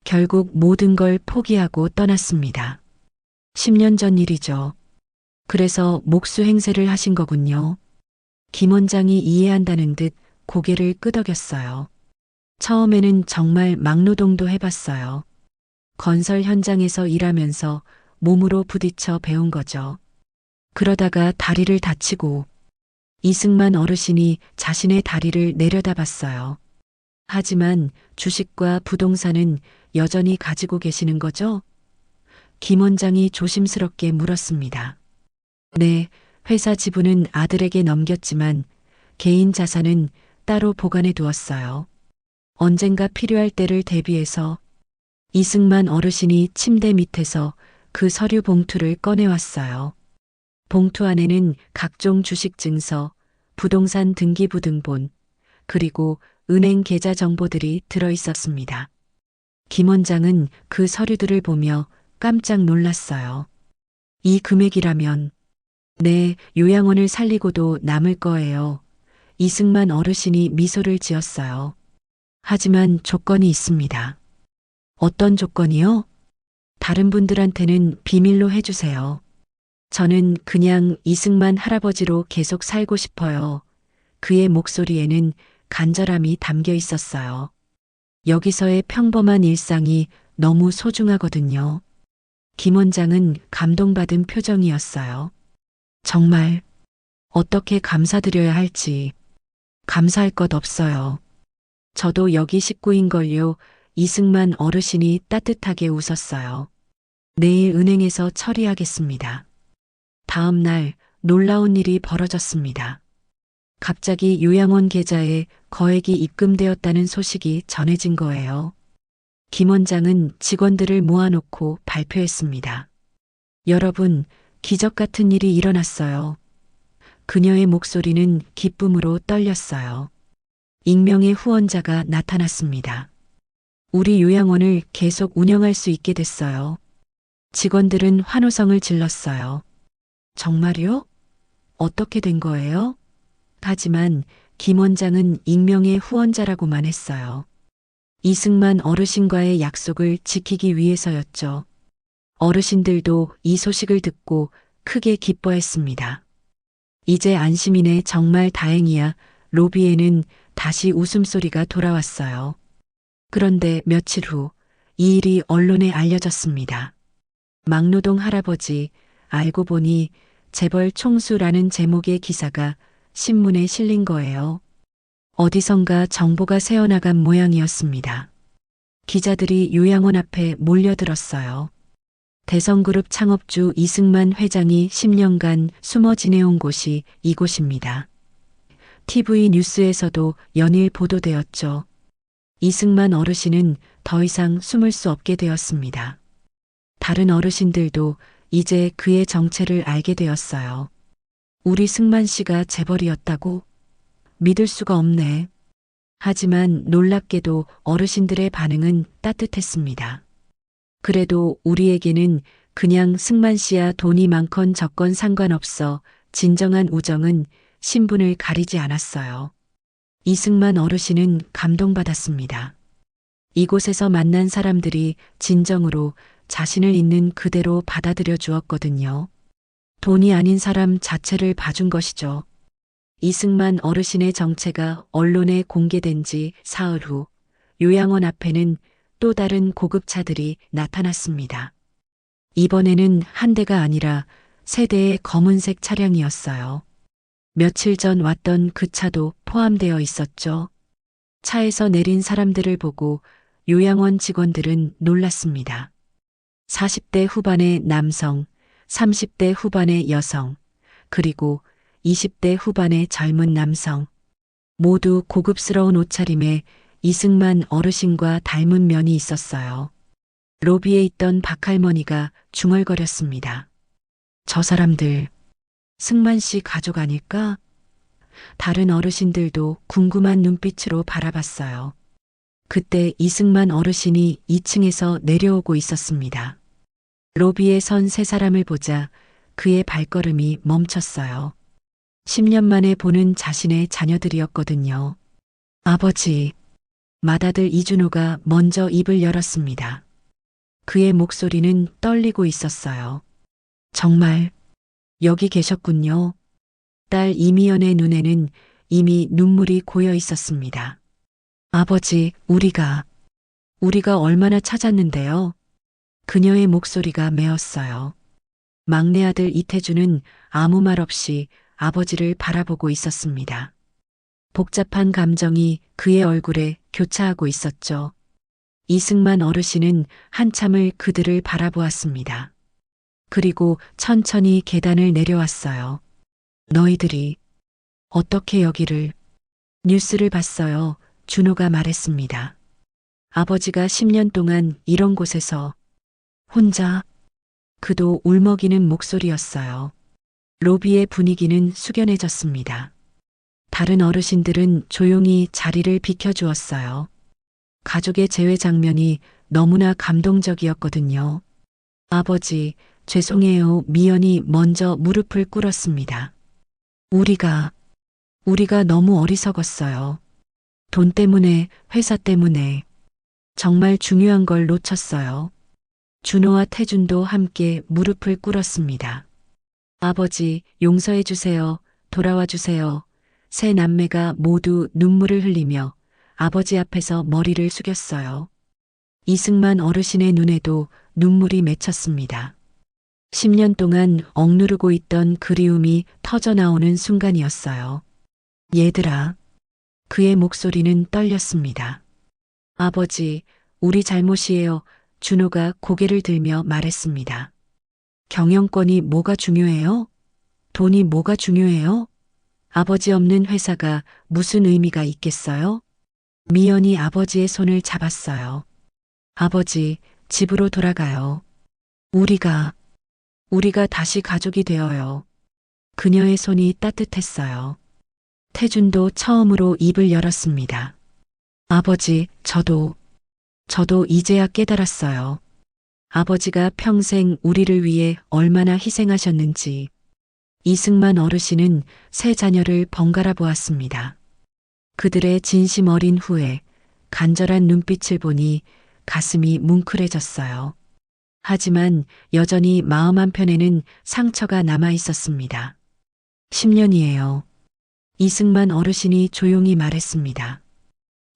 결국 모든 걸 포기하고 떠났습니다. 10년 전 일이죠. 그래서 목수 행세를 하신 거군요. 김 원장이 이해한다는 듯 고개를 끄덕였어요. 처음에는 정말 막노동도 해봤어요. 건설 현장에서 일하면서 몸으로 부딪혀 배운 거죠. 그러다가 다리를 다치고 이승만 어르신이 자신의 다리를 내려다봤어요. 하지만 주식과 부동산은 여전히 가지고 계시는 거죠? 김 원장이 조심스럽게 물었습니다. 네, 회사 지분은 아들에게 넘겼지만 개인 자산은 따로 보관해 두었어요. 언젠가 필요할 때를 대비해서. 이승만 어르신이 침대 밑에서 그 서류 봉투를 꺼내왔어요. 봉투 안에는 각종 주식 증서, 부동산 등기부등본, 그리고 은행 계좌 정보들이 들어 있었습니다. 김 원장은 그 서류들을 보며 깜짝 놀랐어요. 이 금액이라면, 네, 요양원을 살리고도 남을 거예요. 이승만 어르신이 미소를 지었어요. 하지만 조건이 있습니다. 어떤 조건이요? 다른 분들한테는 비밀로 해주세요. 저는 그냥 이승만 할아버지로 계속 살고 싶어요. 그의 목소리에는 간절함이 담겨 있었어요. 여기서의 평범한 일상이 너무 소중하거든요. 김 원장은 감동받은 표정이었어요. 정말 어떻게 감사드려야 할지. 감사할 것 없어요. 저도 여기 식구인걸요. 이승만 어르신이 따뜻하게 웃었어요. 내일 은행에서 처리하겠습니다. 다음 날 놀라운 일이 벌어졌습니다. 갑자기 요양원 계좌에 거액이 입금되었다는 소식이 전해진 거예요. 김 원장은 직원들을 모아놓고 발표했습니다. 여러분, 기적 같은 일이 일어났어요. 그녀의 목소리는 기쁨으로 떨렸어요. 익명의 후원자가 나타났습니다. 우리 요양원을 계속 운영할 수 있게 됐어요. 직원들은 환호성을 질렀어요. 정말요? 어떻게 된 거예요? 하지만 김 원장은 익명의 후원자라고만 했어요. 이승만 어르신과의 약속을 지키기 위해서였죠. 어르신들도 이 소식을 듣고 크게 기뻐했습니다. 이제 안심이네, 정말 다행이야. 로비에는 다시 웃음소리가 돌아왔어요. 그런데 며칠 후 이 일이 언론에 알려졌습니다. 막노동 할아버지, 알고 보니 재벌 총수라는 제목의 기사가 신문에 실린 거예요. 어디선가 정보가 새어나간 모양이었습니다. 기자들이 요양원 앞에 몰려들었어요. 대성그룹 창업주 이승만 회장이 10년간 숨어 지내온 곳이 이곳입니다. TV 뉴스에서도 연일 보도되었죠. 이승만 어르신은 더 이상 숨을 수 없게 되었습니다. 다른 어르신들도 이제 그의 정체를 알게 되었어요. 우리 승만 씨가 재벌이었다고? 믿을 수가 없네. 하지만 놀랍게도 어르신들의 반응은 따뜻했습니다. 그래도 우리에게는 그냥 승만 씨야, 돈이 많건 적건 상관없어. 진정한 우정은 신분을 가리지 않았어요. 이승만 어르신은 감동받았습니다. 이곳에서 만난 사람들이 진정으로 자신을 있는 그대로 받아들여 주었거든요. 돈이 아닌 사람 자체를 봐준 것이죠. 이승만 어르신의 정체가 언론에 공개된 지 사흘 후 요양원 앞에는 또 다른 고급차들이 나타났습니다. 이번에는 한 대가 아니라 세 대의 검은색 차량이었어요. 며칠 전 왔던 그 차도 포함되어 있었죠. 차에서 내린 사람들을 보고 요양원 직원들은 놀랐습니다. 40대 후반의 남성, 30대 후반의 여성, 그리고 20대 후반의 젊은 남성. 모두 고급스러운 옷차림에 이승만 어르신과 닮은 면이 있었어요. 로비에 있던 박할머니가 중얼거렸습니다. 저 사람들, 승만 씨 가족 아닐까? 다른 어르신들도 궁금한 눈빛으로 바라봤어요. 그때 이승만 어르신이 2층에서 내려오고 있었습니다. 로비에 선 세 사람을 보자 그의 발걸음이 멈췄어요. 10년 만에 보는 자신의 자녀들이었거든요. 아버지, 맏아들 이준호가 먼저 입을 열었습니다. 그의 목소리는 떨리고 있었어요. 정말 여기 계셨군요. 딸 이미연의 눈에는 이미 눈물이 고여 있었습니다. 아버지, 우리가 얼마나 찾았는데요. 그녀의 목소리가 메었어요. 막내 아들 이태주는 아무 말 없이 아버지를 바라보고 있었습니다. 복잡한 감정이 그의 얼굴에 교차하고 있었죠. 이승만 어르신은 한참을 그들을 바라보았습니다. 그리고 천천히 계단을 내려왔어요. 너희들이 어떻게 여기를? 뉴스를 봤어요. 준호가 말했습니다. 아버지가 10년 동안 이런 곳에서 혼자. 그도 울먹이는 목소리였어요. 로비의 분위기는 숙연해졌습니다. 다른 어르신들은 조용히 자리를 비켜주었어요. 가족의 재회 장면이 너무나 감동적이었거든요. 아버지, 죄송해요. 미연이 먼저 무릎을 꿇었습니다. 우리가 너무 어리석었어요. 돈 때문에, 회사 때문에. 정말 중요한 걸 놓쳤어요. 준호와 태준도 함께 무릎을 꿇었습니다. 아버지, 용서해 주세요. 돌아와 주세요. 세 남매가 모두 눈물을 흘리며 아버지 앞에서 머리를 숙였어요. 이승만 어르신의 눈에도 눈물이 맺혔습니다. 10년 동안 억누르고 있던 그리움이 터져나오는 순간이었어요. 얘들아. 그의 목소리는 떨렸습니다. 아버지, 우리 잘못이에요. 준호가 고개를 들며 말했습니다. 경영권이 뭐가 중요해요? 돈이 뭐가 중요해요? 아버지 없는 회사가 무슨 의미가 있겠어요? 미연이 아버지의 손을 잡았어요. 아버지, 집으로 돌아가요. 우리가 다시 가족이 되어요. 그녀의 손이 따뜻했어요. 태준도 처음으로 입을 열었습니다. 아버지, 저도 이제야 깨달았어요. 아버지가 평생 우리를 위해 얼마나 희생하셨는지. 이승만 어르신은 세 자녀를 번갈아 보았습니다. 그들의 진심 어린 후에 간절한 눈빛을 보니 가슴이 뭉클해졌어요. 하지만 여전히 마음 한편에는 상처가 남아 있었습니다. 10년이에요. 이승만 어르신이 조용히 말했습니다.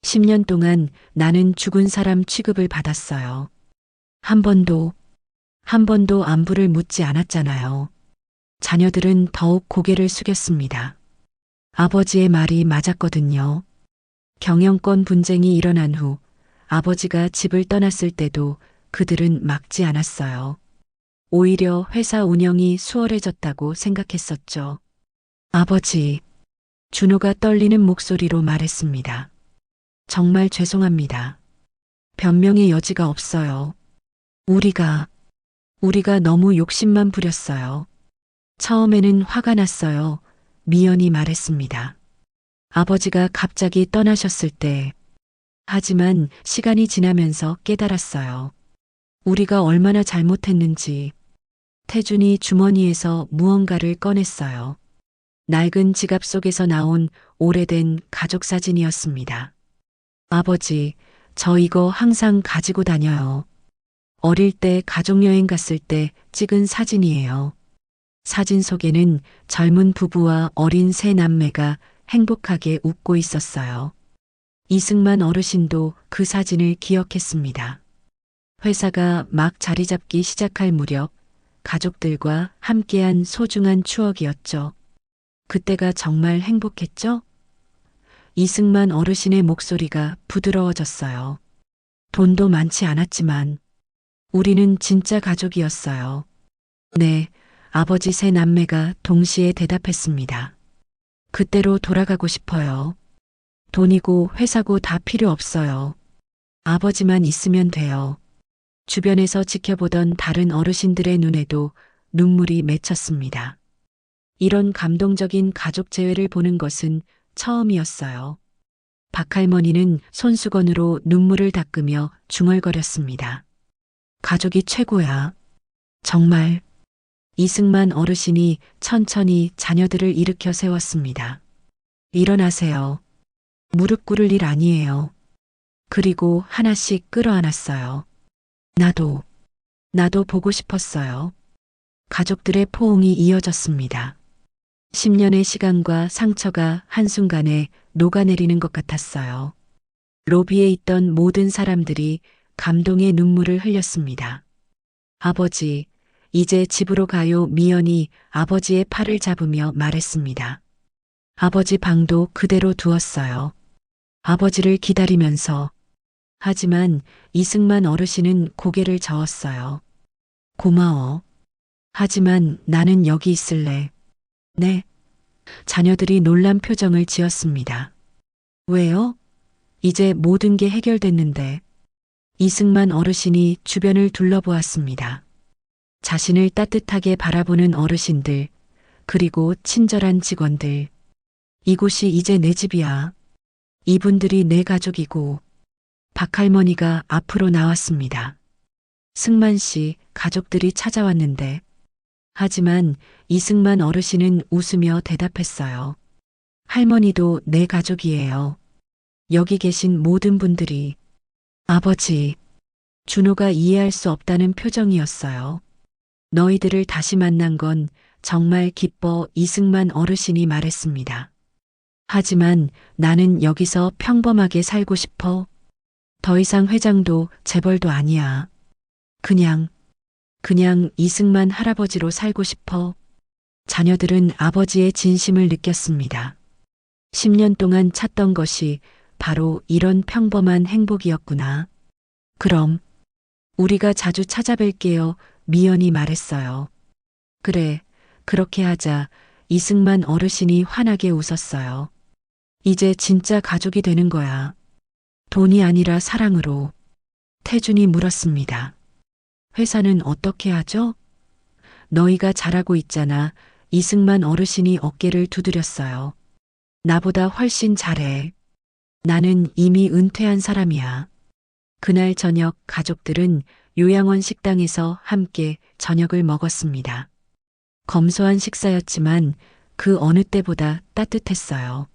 10년 동안 나는 죽은 사람 취급을 받았어요. 한 번도 안부를 묻지 않았잖아요. 자녀들은 더욱 고개를 숙였습니다. 아버지의 말이 맞았거든요. 경영권 분쟁이 일어난 후 아버지가 집을 떠났을 때도 그들은 막지 않았어요. 오히려 회사 운영이 수월해졌다고 생각했었죠. 아버지, 준호가 떨리는 목소리로 말했습니다. 정말 죄송합니다. 변명의 여지가 없어요. 우리가 너무 욕심만 부렸어요. 처음에는 화가 났어요. 미연이 말했습니다. 아버지가 갑자기 떠나셨을 때. 하지만 시간이 지나면서 깨달았어요. 우리가 얼마나 잘못했는지. 태준이 주머니에서 무언가를 꺼냈어요. 낡은 지갑 속에서 나온 오래된 가족 사진이었습니다. 아버지, 저 이거 항상 가지고 다녀요. 어릴 때 가족여행 갔을 때 찍은 사진이에요. 사진 속에는 젊은 부부와 어린 세 남매가 행복하게 웃고 있었어요. 이승만 어르신도 그 사진을 기억했습니다. 회사가 막 자리 잡기 시작할 무렵 가족들과 함께한 소중한 추억이었죠. 그때가 정말 행복했죠? 이승만 어르신의 목소리가 부드러워졌어요. 돈도 많지 않았지만 우리는 진짜 가족이었어요. 네, 아버지 세 남매가 동시에 대답했습니다. 그때로 돌아가고 싶어요. 돈이고 회사고 다 필요 없어요. 아버지만 있으면 돼요. 주변에서 지켜보던 다른 어르신들의 눈에도 눈물이 맺혔습니다. 이런 감동적인 가족 재회를 보는 것은 처음이었어요. 박할머니는 손수건으로 눈물을 닦으며 중얼거렸습니다. 가족이 최고야. 정말. 이승만 어르신이 천천히 자녀들을 일으켜 세웠습니다. 일어나세요. 무릎 꿇을 일 아니에요. 그리고 하나씩 끌어안았어요. 나도 보고 싶었어요. 가족들의 포옹이 이어졌습니다. 10년의 시간과 상처가 한순간에 녹아내리는 것 같았어요. 로비에 있던 모든 사람들이 감동의 눈물을 흘렸습니다. 아버지, 이제 집으로 가요. 미연이 아버지의 팔을 잡으며 말했습니다. 아버지 방도 그대로 두었어요. 아버지를 기다리면서. 하지만 이승만 어르신은 고개를 저었어요. 고마워. 하지만 나는 여기 있을래. 네. 자녀들이 놀란 표정을 지었습니다. 왜요? 이제 모든 게 해결됐는데. 이승만 어르신이 주변을 둘러보았습니다. 자신을 따뜻하게 바라보는 어르신들, 그리고 친절한 직원들. 이곳이 이제 내 집이야. 이분들이 내 가족이고. 박할머니가 앞으로 나왔습니다. 승만 씨 가족들이 찾아왔는데. 하지만 이승만 어르신은 웃으며 대답했어요. 할머니도 내 가족이에요. 여기 계신 모든 분들이. 아버지, 준호가 이해할 수 없다는 표정이었어요. 너희들을 다시 만난 건 정말 기뻐. 이승만 어르신이 말했습니다. 하지만 나는 여기서 평범하게 살고 싶어. 더 이상 회장도 재벌도 아니야. 그냥 이승만 할아버지로 살고 싶어. 자녀들은 아버지의 진심을 느꼈습니다. 10년 동안 찾던 것이 바로 이런 평범한 행복이었구나. 그럼 우리가 자주 찾아뵐게요. 미연이 말했어요. 그래, 그렇게 하자. 이승만 어르신이 환하게 웃었어요. 이제 진짜 가족이 되는 거야. 돈이 아니라 사랑으로. 태준이 물었습니다. 회사는 어떻게 하죠? 너희가 잘하고 있잖아. 이승만 어르신이 어깨를 두드렸어요. 나보다 훨씬 잘해. 나는 이미 은퇴한 사람이야. 그날 저녁 가족들은 요양원 식당에서 함께 저녁을 먹었습니다. 검소한 식사였지만 그 어느 때보다 따뜻했어요.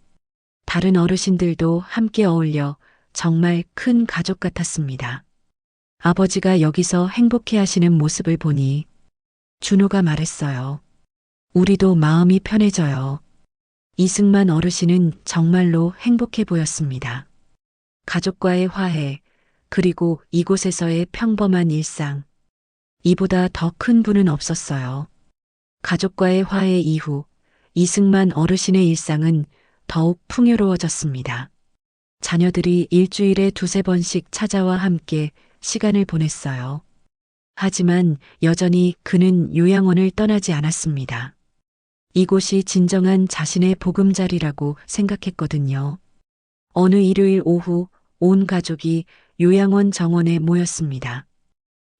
다른 어르신들도 함께 어울려 정말 큰 가족 같았습니다. 아버지가 여기서 행복해 하시는 모습을 보니 준호가 말했어요. 우리도 마음이 편해져요. 이승만 어르신은 정말로 행복해 보였습니다. 가족과의 화해, 그리고 이곳에서의 평범한 일상. 이보다 더 큰 분은 없었어요. 가족과의 화해 이후 이승만 어르신의 일상은 더욱 풍요로워졌습니다. 자녀들이 일주일에 두세 번씩 찾아와 함께 시간을 보냈어요. 하지만 여전히 그는 요양원을 떠나지 않았습니다. 이곳이 진정한 자신의 보금자리라고 생각했거든요. 어느 일요일 오후 온 가족이 요양원 정원에 모였습니다.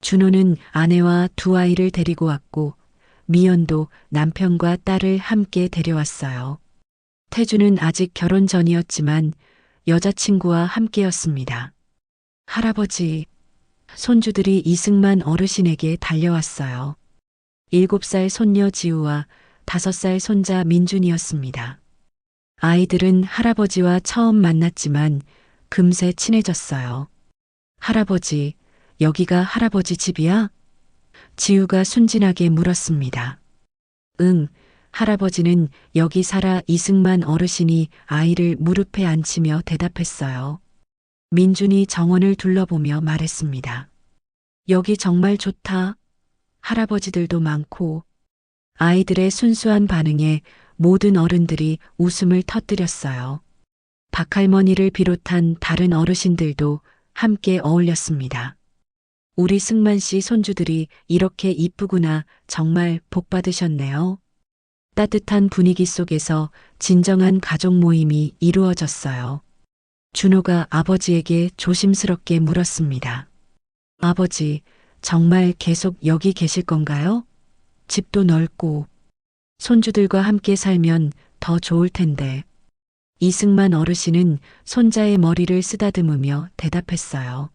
준호는 아내와 두 아이를 데리고 왔고 미연도 남편과 딸을 함께 데려왔어요. 태주는 아직 결혼 전이었지만 여자친구와 함께였습니다. 할아버지, 손주들이 이승만 어르신에게 달려왔어요. 7살 손녀 지우와 5살 손자 민준이었습니다. 아이들은 할아버지와 처음 만났지만 금세 친해졌어요. 할아버지, 여기가 할아버지 집이야? 지우가 순진하게 물었습니다. 응, 할아버지는 여기 살아. 이승만 어르신이 아이를 무릎에 앉히며 대답했어요. 민준이 정원을 둘러보며 말했습니다. 여기 정말 좋다. 할아버지들도 많고. 아이들의 순수한 반응에 모든 어른들이 웃음을 터뜨렸어요. 박할머니를 비롯한 다른 어르신들도 함께 어울렸습니다. 우리 승만 씨 손주들이 이렇게 이쁘구나. 정말 복 받으셨네요. 따뜻한 분위기 속에서 진정한 가족 모임이 이루어졌어요. 준호가 아버지에게 조심스럽게 물었습니다. 아버지, 정말 계속 여기 계실 건가요? 집도 넓고 손주들과 함께 살면 더 좋을 텐데. 이승만 어르신은 손자의 머리를 쓰다듬으며 대답했어요.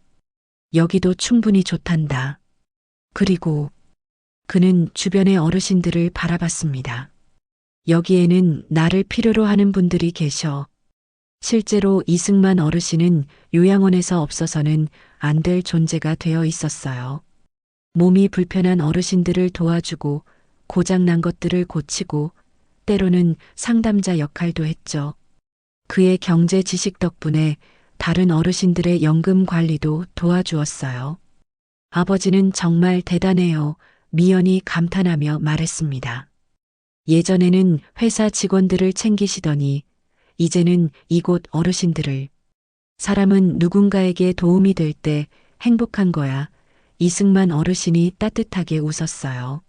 여기도 충분히 좋단다. 그리고 그는 주변의 어르신들을 바라봤습니다. 여기에는 나를 필요로 하는 분들이 계셔. 실제로 이승만 어르신은 요양원에서 없어서는 안 될 존재가 되어 있었어요. 몸이 불편한 어르신들을 도와주고 고장난 것들을 고치고 때로는 상담자 역할도 했죠. 그의 경제 지식 덕분에 다른 어르신들의 연금 관리도 도와주었어요. 아버지는 정말 대단해요. 미연이 감탄하며 말했습니다. 예전에는 회사 직원들을 챙기시더니 이제는 이곳 어르신들을. 사람은 누군가에게 도움이 될 때 행복한 거야. 이승만 어르신이 따뜻하게 웃었어요.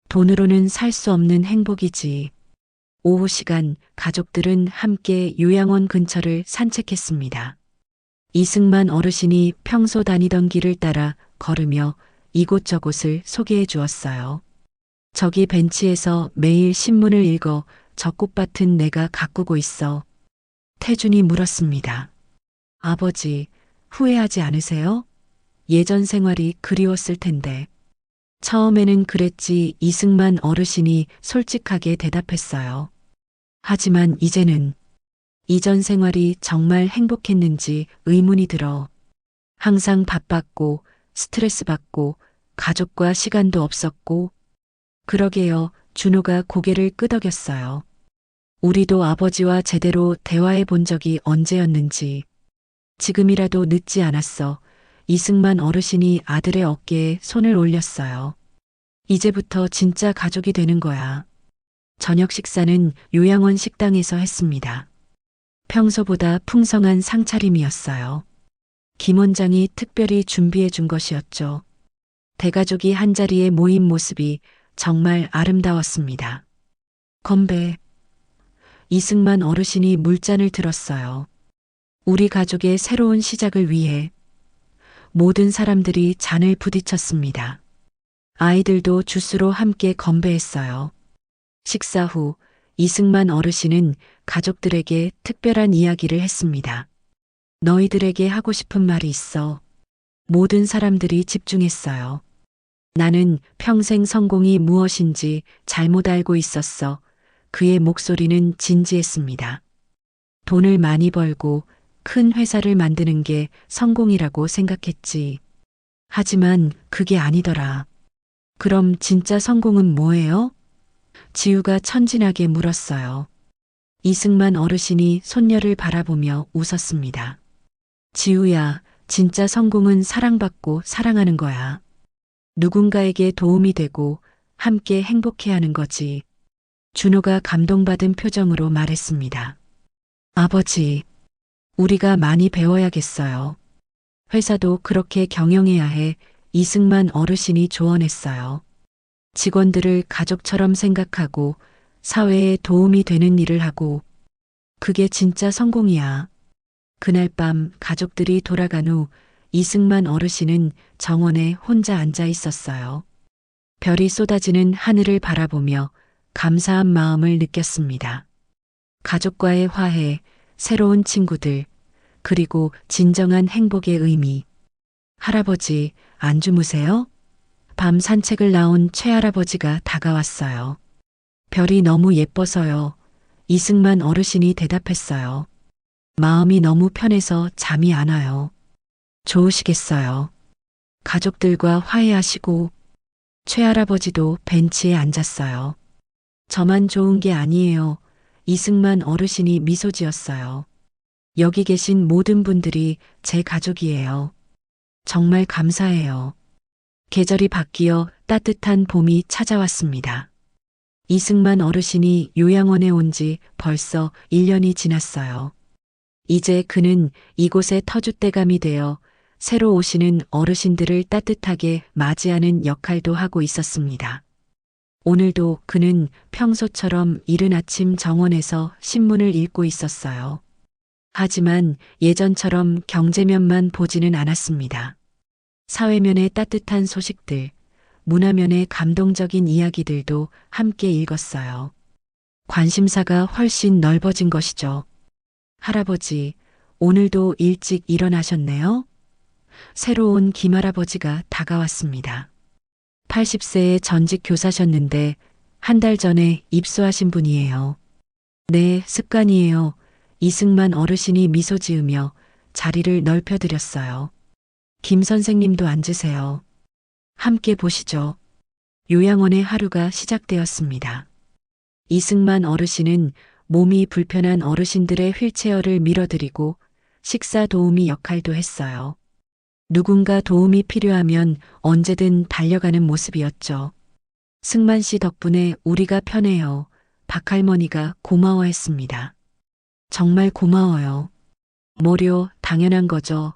돈으로는 살 수 없는 행복이지. 오후 시간 가족들은 함께 요양원 근처를 산책했습니다. 이승만 어르신이 평소 다니던 길을 따라 걸으며 이곳저곳을 소개해 주었어요. 저기 벤치에서 매일 신문을 읽어 저 꽃밭은 내가 가꾸고 있어. 태준이 물었습니다. 아버지, 후회하지 않으세요? 예전 생활이 그리웠을 텐데. 처음에는 그랬지. 이승만 어르신이 솔직하게 대답했어요. 하지만 이제는 이전 생활이 정말 행복했는지 의문이 들어. 항상 바빴고 스트레스 받고 가족과 시간도 없었고. 그러게요. 준호가 고개를 끄덕였어요. 우리도 아버지와 제대로 대화해 본 적이 언제였는지. 지금이라도 늦지 않았어. 이승만 어르신이 아들의 어깨에 손을 올렸어요. 이제부터 진짜 가족이 되는 거야. 저녁 식사는 요양원 식당에서 했습니다. 평소보다 풍성한 상차림이었어요. 김 원장이 특별히 준비해 준 것이었죠. 대가족이 한자리에 모인 모습이 정말 아름다웠습니다. 건배. 이승만 어르신이 물잔을 들었어요. 우리 가족의 새로운 시작을 위해. 모든 사람들이 잔을 부딪혔습니다. 아이들도 주스로 함께 건배했어요. 식사 후 이승만 어르신은 가족들에게 특별한 이야기를 했습니다. 너희들에게 하고 싶은 말이 있어. 모든 사람들이 집중했어요. 나는 평생 성공이 무엇인지 잘못 알고 있었어. 그의 목소리는 진지했습니다. 돈을 많이 벌고 큰 회사를 만드는 게 성공이라고 생각했지. 하지만 그게 아니더라. 그럼 진짜 성공은 뭐예요? 지우가 천진하게 물었어요. 이승만 어르신이 손녀를 바라보며 웃었습니다. 지우야, 진짜 성공은 사랑받고 사랑하는 거야. 누군가에게 도움이 되고 함께 행복해하는 거지. 준호가 감동받은 표정으로 말했습니다. 아버지, 우리가 많이 배워야겠어요. 회사도 그렇게 경영해야 해. 이승만 어르신이 조언했어요. 직원들을 가족처럼 생각하고 사회에 도움이 되는 일을 하고 그게 진짜 성공이야. 그날 밤 가족들이 돌아간 후 이승만 어르신은 정원에 혼자 앉아 있었어요. 별이 쏟아지는 하늘을 바라보며 감사한 마음을 느꼈습니다. 가족과의 화해, 새로운 친구들, 그리고 진정한 행복의 의미. 할아버지, 안 주무세요? 밤 산책을 나온 최할아버지가 다가왔어요. 별이 너무 예뻐서요. 이승만 어르신이 대답했어요. 마음이 너무 편해서 잠이 안 와요. 좋으시겠어요. 가족들과 화해하시고 최할아버지도 벤치에 앉았어요. 저만 좋은 게 아니에요. 이승만 어르신이 미소 지었어요. 여기 계신 모든 분들이 제 가족이에요. 정말 감사해요. 계절이 바뀌어 따뜻한 봄이 찾아왔습니다. 이승만 어르신이 요양원에 온 지 벌써 1년이 지났어요. 이제 그는 이곳의 터줏대감이 되어 새로 오시는 어르신들을 따뜻하게 맞이하는 역할도 하고 있었습니다. 오늘도 그는 평소처럼 이른 아침 정원에서 신문을 읽고 있었어요. 하지만 예전처럼 경제면만 보지는 않았습니다. 사회면의 따뜻한 소식들, 문화면의 감동적인 이야기들도 함께 읽었어요. 관심사가 훨씬 넓어진 것이죠. 할아버지, 오늘도 일찍 일어나셨네요? 새로 온 김할아버지가 다가왔습니다. 80세의 전직 교사셨는데 한 달 전에 입소하신 분이에요. 네, 습관이에요. 이승만 어르신이 미소 지으며 자리를 넓혀드렸어요. 김 선생님도 앉으세요. 함께 보시죠. 요양원의 하루가 시작되었습니다. 이승만 어르신은 몸이 불편한 어르신들의 휠체어를 밀어드리고 식사 도우미 역할도 했어요. 누군가 도움이 필요하면 언제든 달려가는 모습이었죠. 승만 씨 덕분에 우리가 편해요. 박할머니가 고마워했습니다. 정말 고마워요. 뭐려, 당연한 거죠.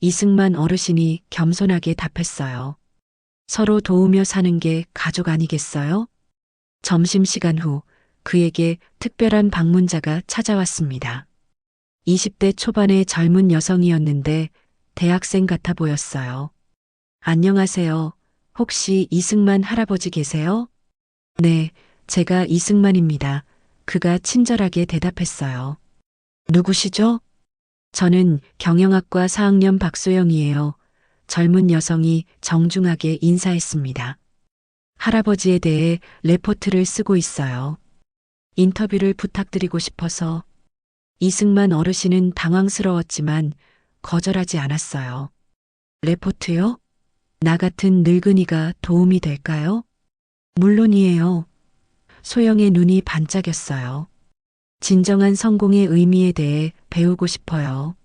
이승만 어르신이 겸손하게 답했어요. 서로 도우며 사는 게 가족 아니겠어요? 점심시간 후 그에게 특별한 방문자가 찾아왔습니다. 20대 초반의 젊은 여성이었는데 대학생 같아 보였어요. 안녕하세요. 혹시 이승만 할아버지 계세요? 네, 제가 이승만입니다. 그가 친절하게 대답했어요. 누구시죠? 저는 경영학과 4학년 박소영이에요. 젊은 여성이 정중하게 인사했습니다. 할아버지에 대해 레포트를 쓰고 있어요. 인터뷰를 부탁드리고 싶어서. 이승만 어르신은 당황스러웠지만 거절하지 않았어요. 레포트요? 나 같은 늙은이가 도움이 될까요? 물론이에요. 소영의 눈이 반짝였어요. 진정한 성공의 의미에 대해 배우고 싶어요.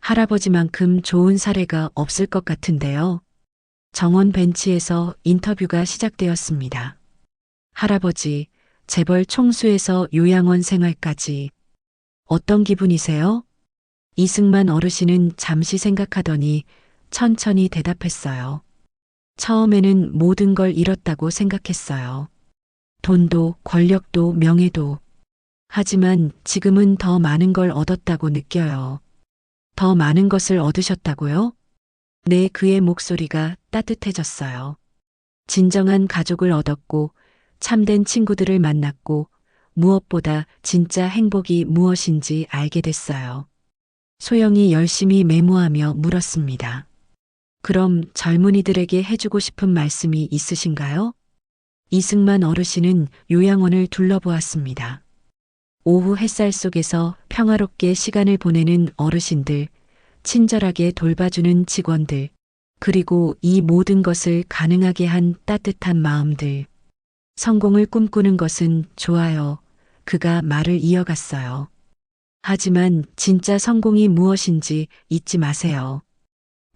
할아버지만큼 좋은 사례가 없을 것 같은데요. 정원 벤치에서 인터뷰가 시작되었습니다. 할아버지, 재벌 총수에서 요양원 생활까지 어떤 기분이세요? 이승만 어르신은 잠시 생각하더니 천천히 대답했어요. 처음에는 모든 걸 잃었다고 생각했어요. 돈도 권력도 명예도. 하지만 지금은 더 많은 걸 얻었다고 느껴요. 더 많은 것을 얻으셨다고요? 네, 그의 목소리가 따뜻해졌어요. 진정한 가족을 얻었고, 참된 친구들을 만났고, 무엇보다 진짜 행복이 무엇인지 알게 됐어요. 소영이 열심히 메모하며 물었습니다. 그럼 젊은이들에게 해주고 싶은 말씀이 있으신가요? 이승만 어르신은 요양원을 둘러보았습니다. 오후 햇살 속에서 평화롭게 시간을 보내는 어르신들, 친절하게 돌봐주는 직원들, 그리고 이 모든 것을 가능하게 한 따뜻한 마음들. 성공을 꿈꾸는 것은 좋아요. 그가 말을 이어갔어요. 하지만 진짜 성공이 무엇인지 잊지 마세요.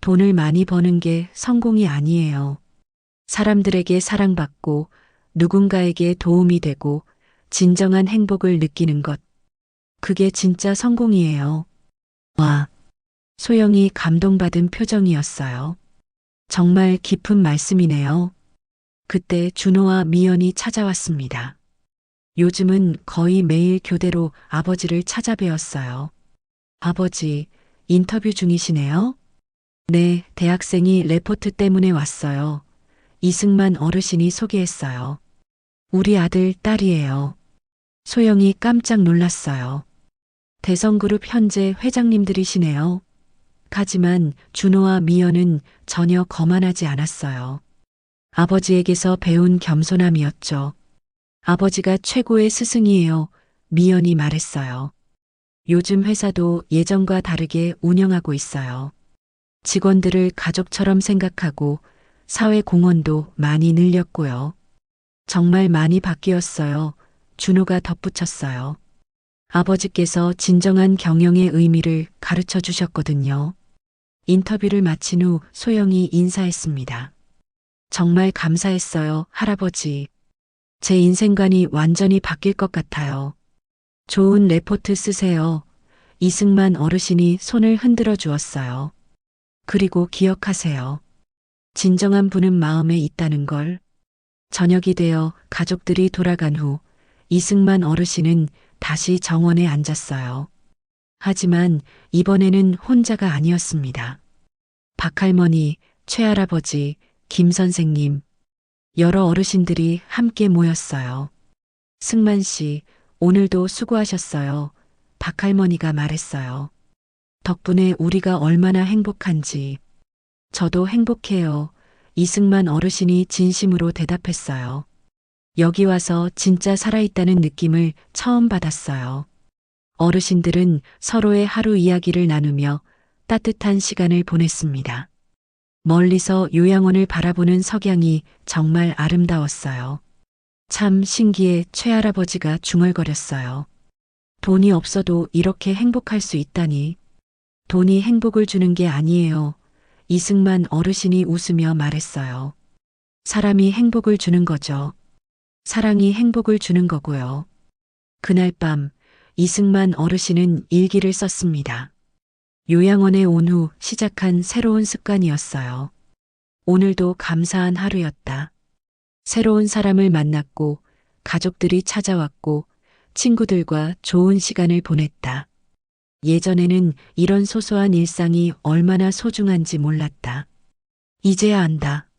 돈을 많이 버는 게 성공이 아니에요. 사람들에게 사랑받고 누군가에게 도움이 되고 진정한 행복을 느끼는 것. 그게 진짜 성공이에요. 와, 소영이 감동받은 표정이었어요. 정말 깊은 말씀이네요. 그때 준호와 미연이 찾아왔습니다. 요즘은 거의 매일 교대로 아버지를 찾아뵈었어요. 아버지, 인터뷰 중이시네요? 네, 대학생이 레포트 때문에 왔어요. 이승만 어르신이 소개했어요. 우리 아들, 딸이에요. 소영이 깜짝 놀랐어요. 대성그룹 현재 회장님들이시네요. 하지만 준호와 미연은 전혀 거만하지 않았어요. 아버지에게서 배운 겸손함이었죠. 아버지가 최고의 스승이에요. 미연이 말했어요. 요즘 회사도 예전과 다르게 운영하고 있어요. 직원들을 가족처럼 생각하고 사회 공헌도 많이 늘렸고요. 정말 많이 바뀌었어요. 준호가 덧붙였어요. 아버지께서 진정한 경영의 의미를 가르쳐 주셨거든요. 인터뷰를 마친 후 소영이 인사했습니다. 정말 감사했어요, 할아버지. 제 인생관이 완전히 바뀔 것 같아요. 좋은 레포트 쓰세요. 이승만 어르신이 손을 흔들어 주었어요. 그리고 기억하세요. 진정한 분은 마음에 있다는 걸. 저녁이 되어 가족들이 돌아간 후 이승만 어르신은 다시 정원에 앉았어요. 하지만 이번에는 혼자가 아니었습니다. 박할머니, 최할아버지, 김 선생님, 여러 어르신들이 함께 모였어요. 승만 씨, 오늘도 수고하셨어요. 박할머니가 말했어요. 덕분에 우리가 얼마나 행복한지. 저도 행복해요. 이승만 어르신이 진심으로 대답했어요. 여기 와서 진짜 살아있다는 느낌을 처음 받았어요. 어르신들은 서로의 하루 이야기를 나누며 따뜻한 시간을 보냈습니다. 멀리서 요양원을 바라보는 석양이 정말 아름다웠어요. 참 신기해. 최할아버지가 중얼거렸어요. 돈이 없어도 이렇게 행복할 수 있다니. 돈이 행복을 주는 게 아니에요. 이승만 어르신이 웃으며 말했어요. 사람이 행복을 주는 거죠. 사랑이 행복을 주는 거고요. 그날 밤 이승만 어르신은 일기를 썼습니다. 요양원에 온 후 시작한 새로운 습관이었어요. 오늘도 감사한 하루였다. 새로운 사람을 만났고 가족들이 찾아왔고 친구들과 좋은 시간을 보냈다. 예전에는 이런 소소한 일상이 얼마나 소중한지 몰랐다. 이제야 안다.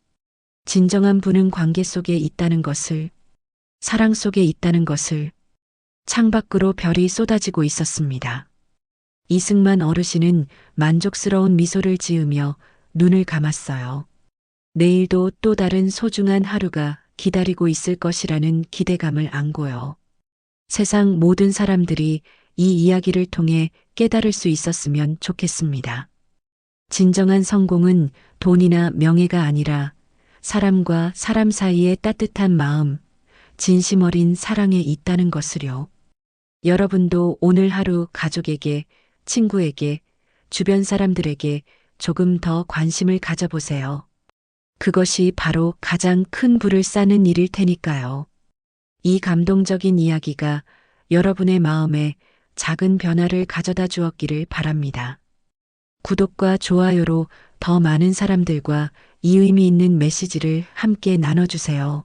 진정한 분은 관계 속에 있다는 것을, 사랑 속에 있다는 것을. 창밖으로 별이 쏟아지고 있었습니다. 이승만 어르신은 만족스러운 미소를 지으며 눈을 감았어요. 내일도 또 다른 소중한 하루가 기다리고 있을 것이라는 기대감을 안고요. 세상 모든 사람들이 이 이야기를 통해 깨달을 수 있었으면 좋겠습니다. 진정한 성공은 돈이나 명예가 아니라 사람과 사람 사이의 따뜻한 마음, 진심 어린 사랑에 있다는 것을요. 여러분도 오늘 하루 가족에게, 친구에게, 주변 사람들에게 조금 더 관심을 가져보세요. 그것이 바로 가장 큰 불을 쌓는 일일 테니까요. 이 감동적인 이야기가 여러분의 마음에 작은 변화를 가져다 주었기를 바랍니다. 구독과 좋아요로 더 많은 사람들과 이 의미 있는 메시지를 함께 나눠주세요.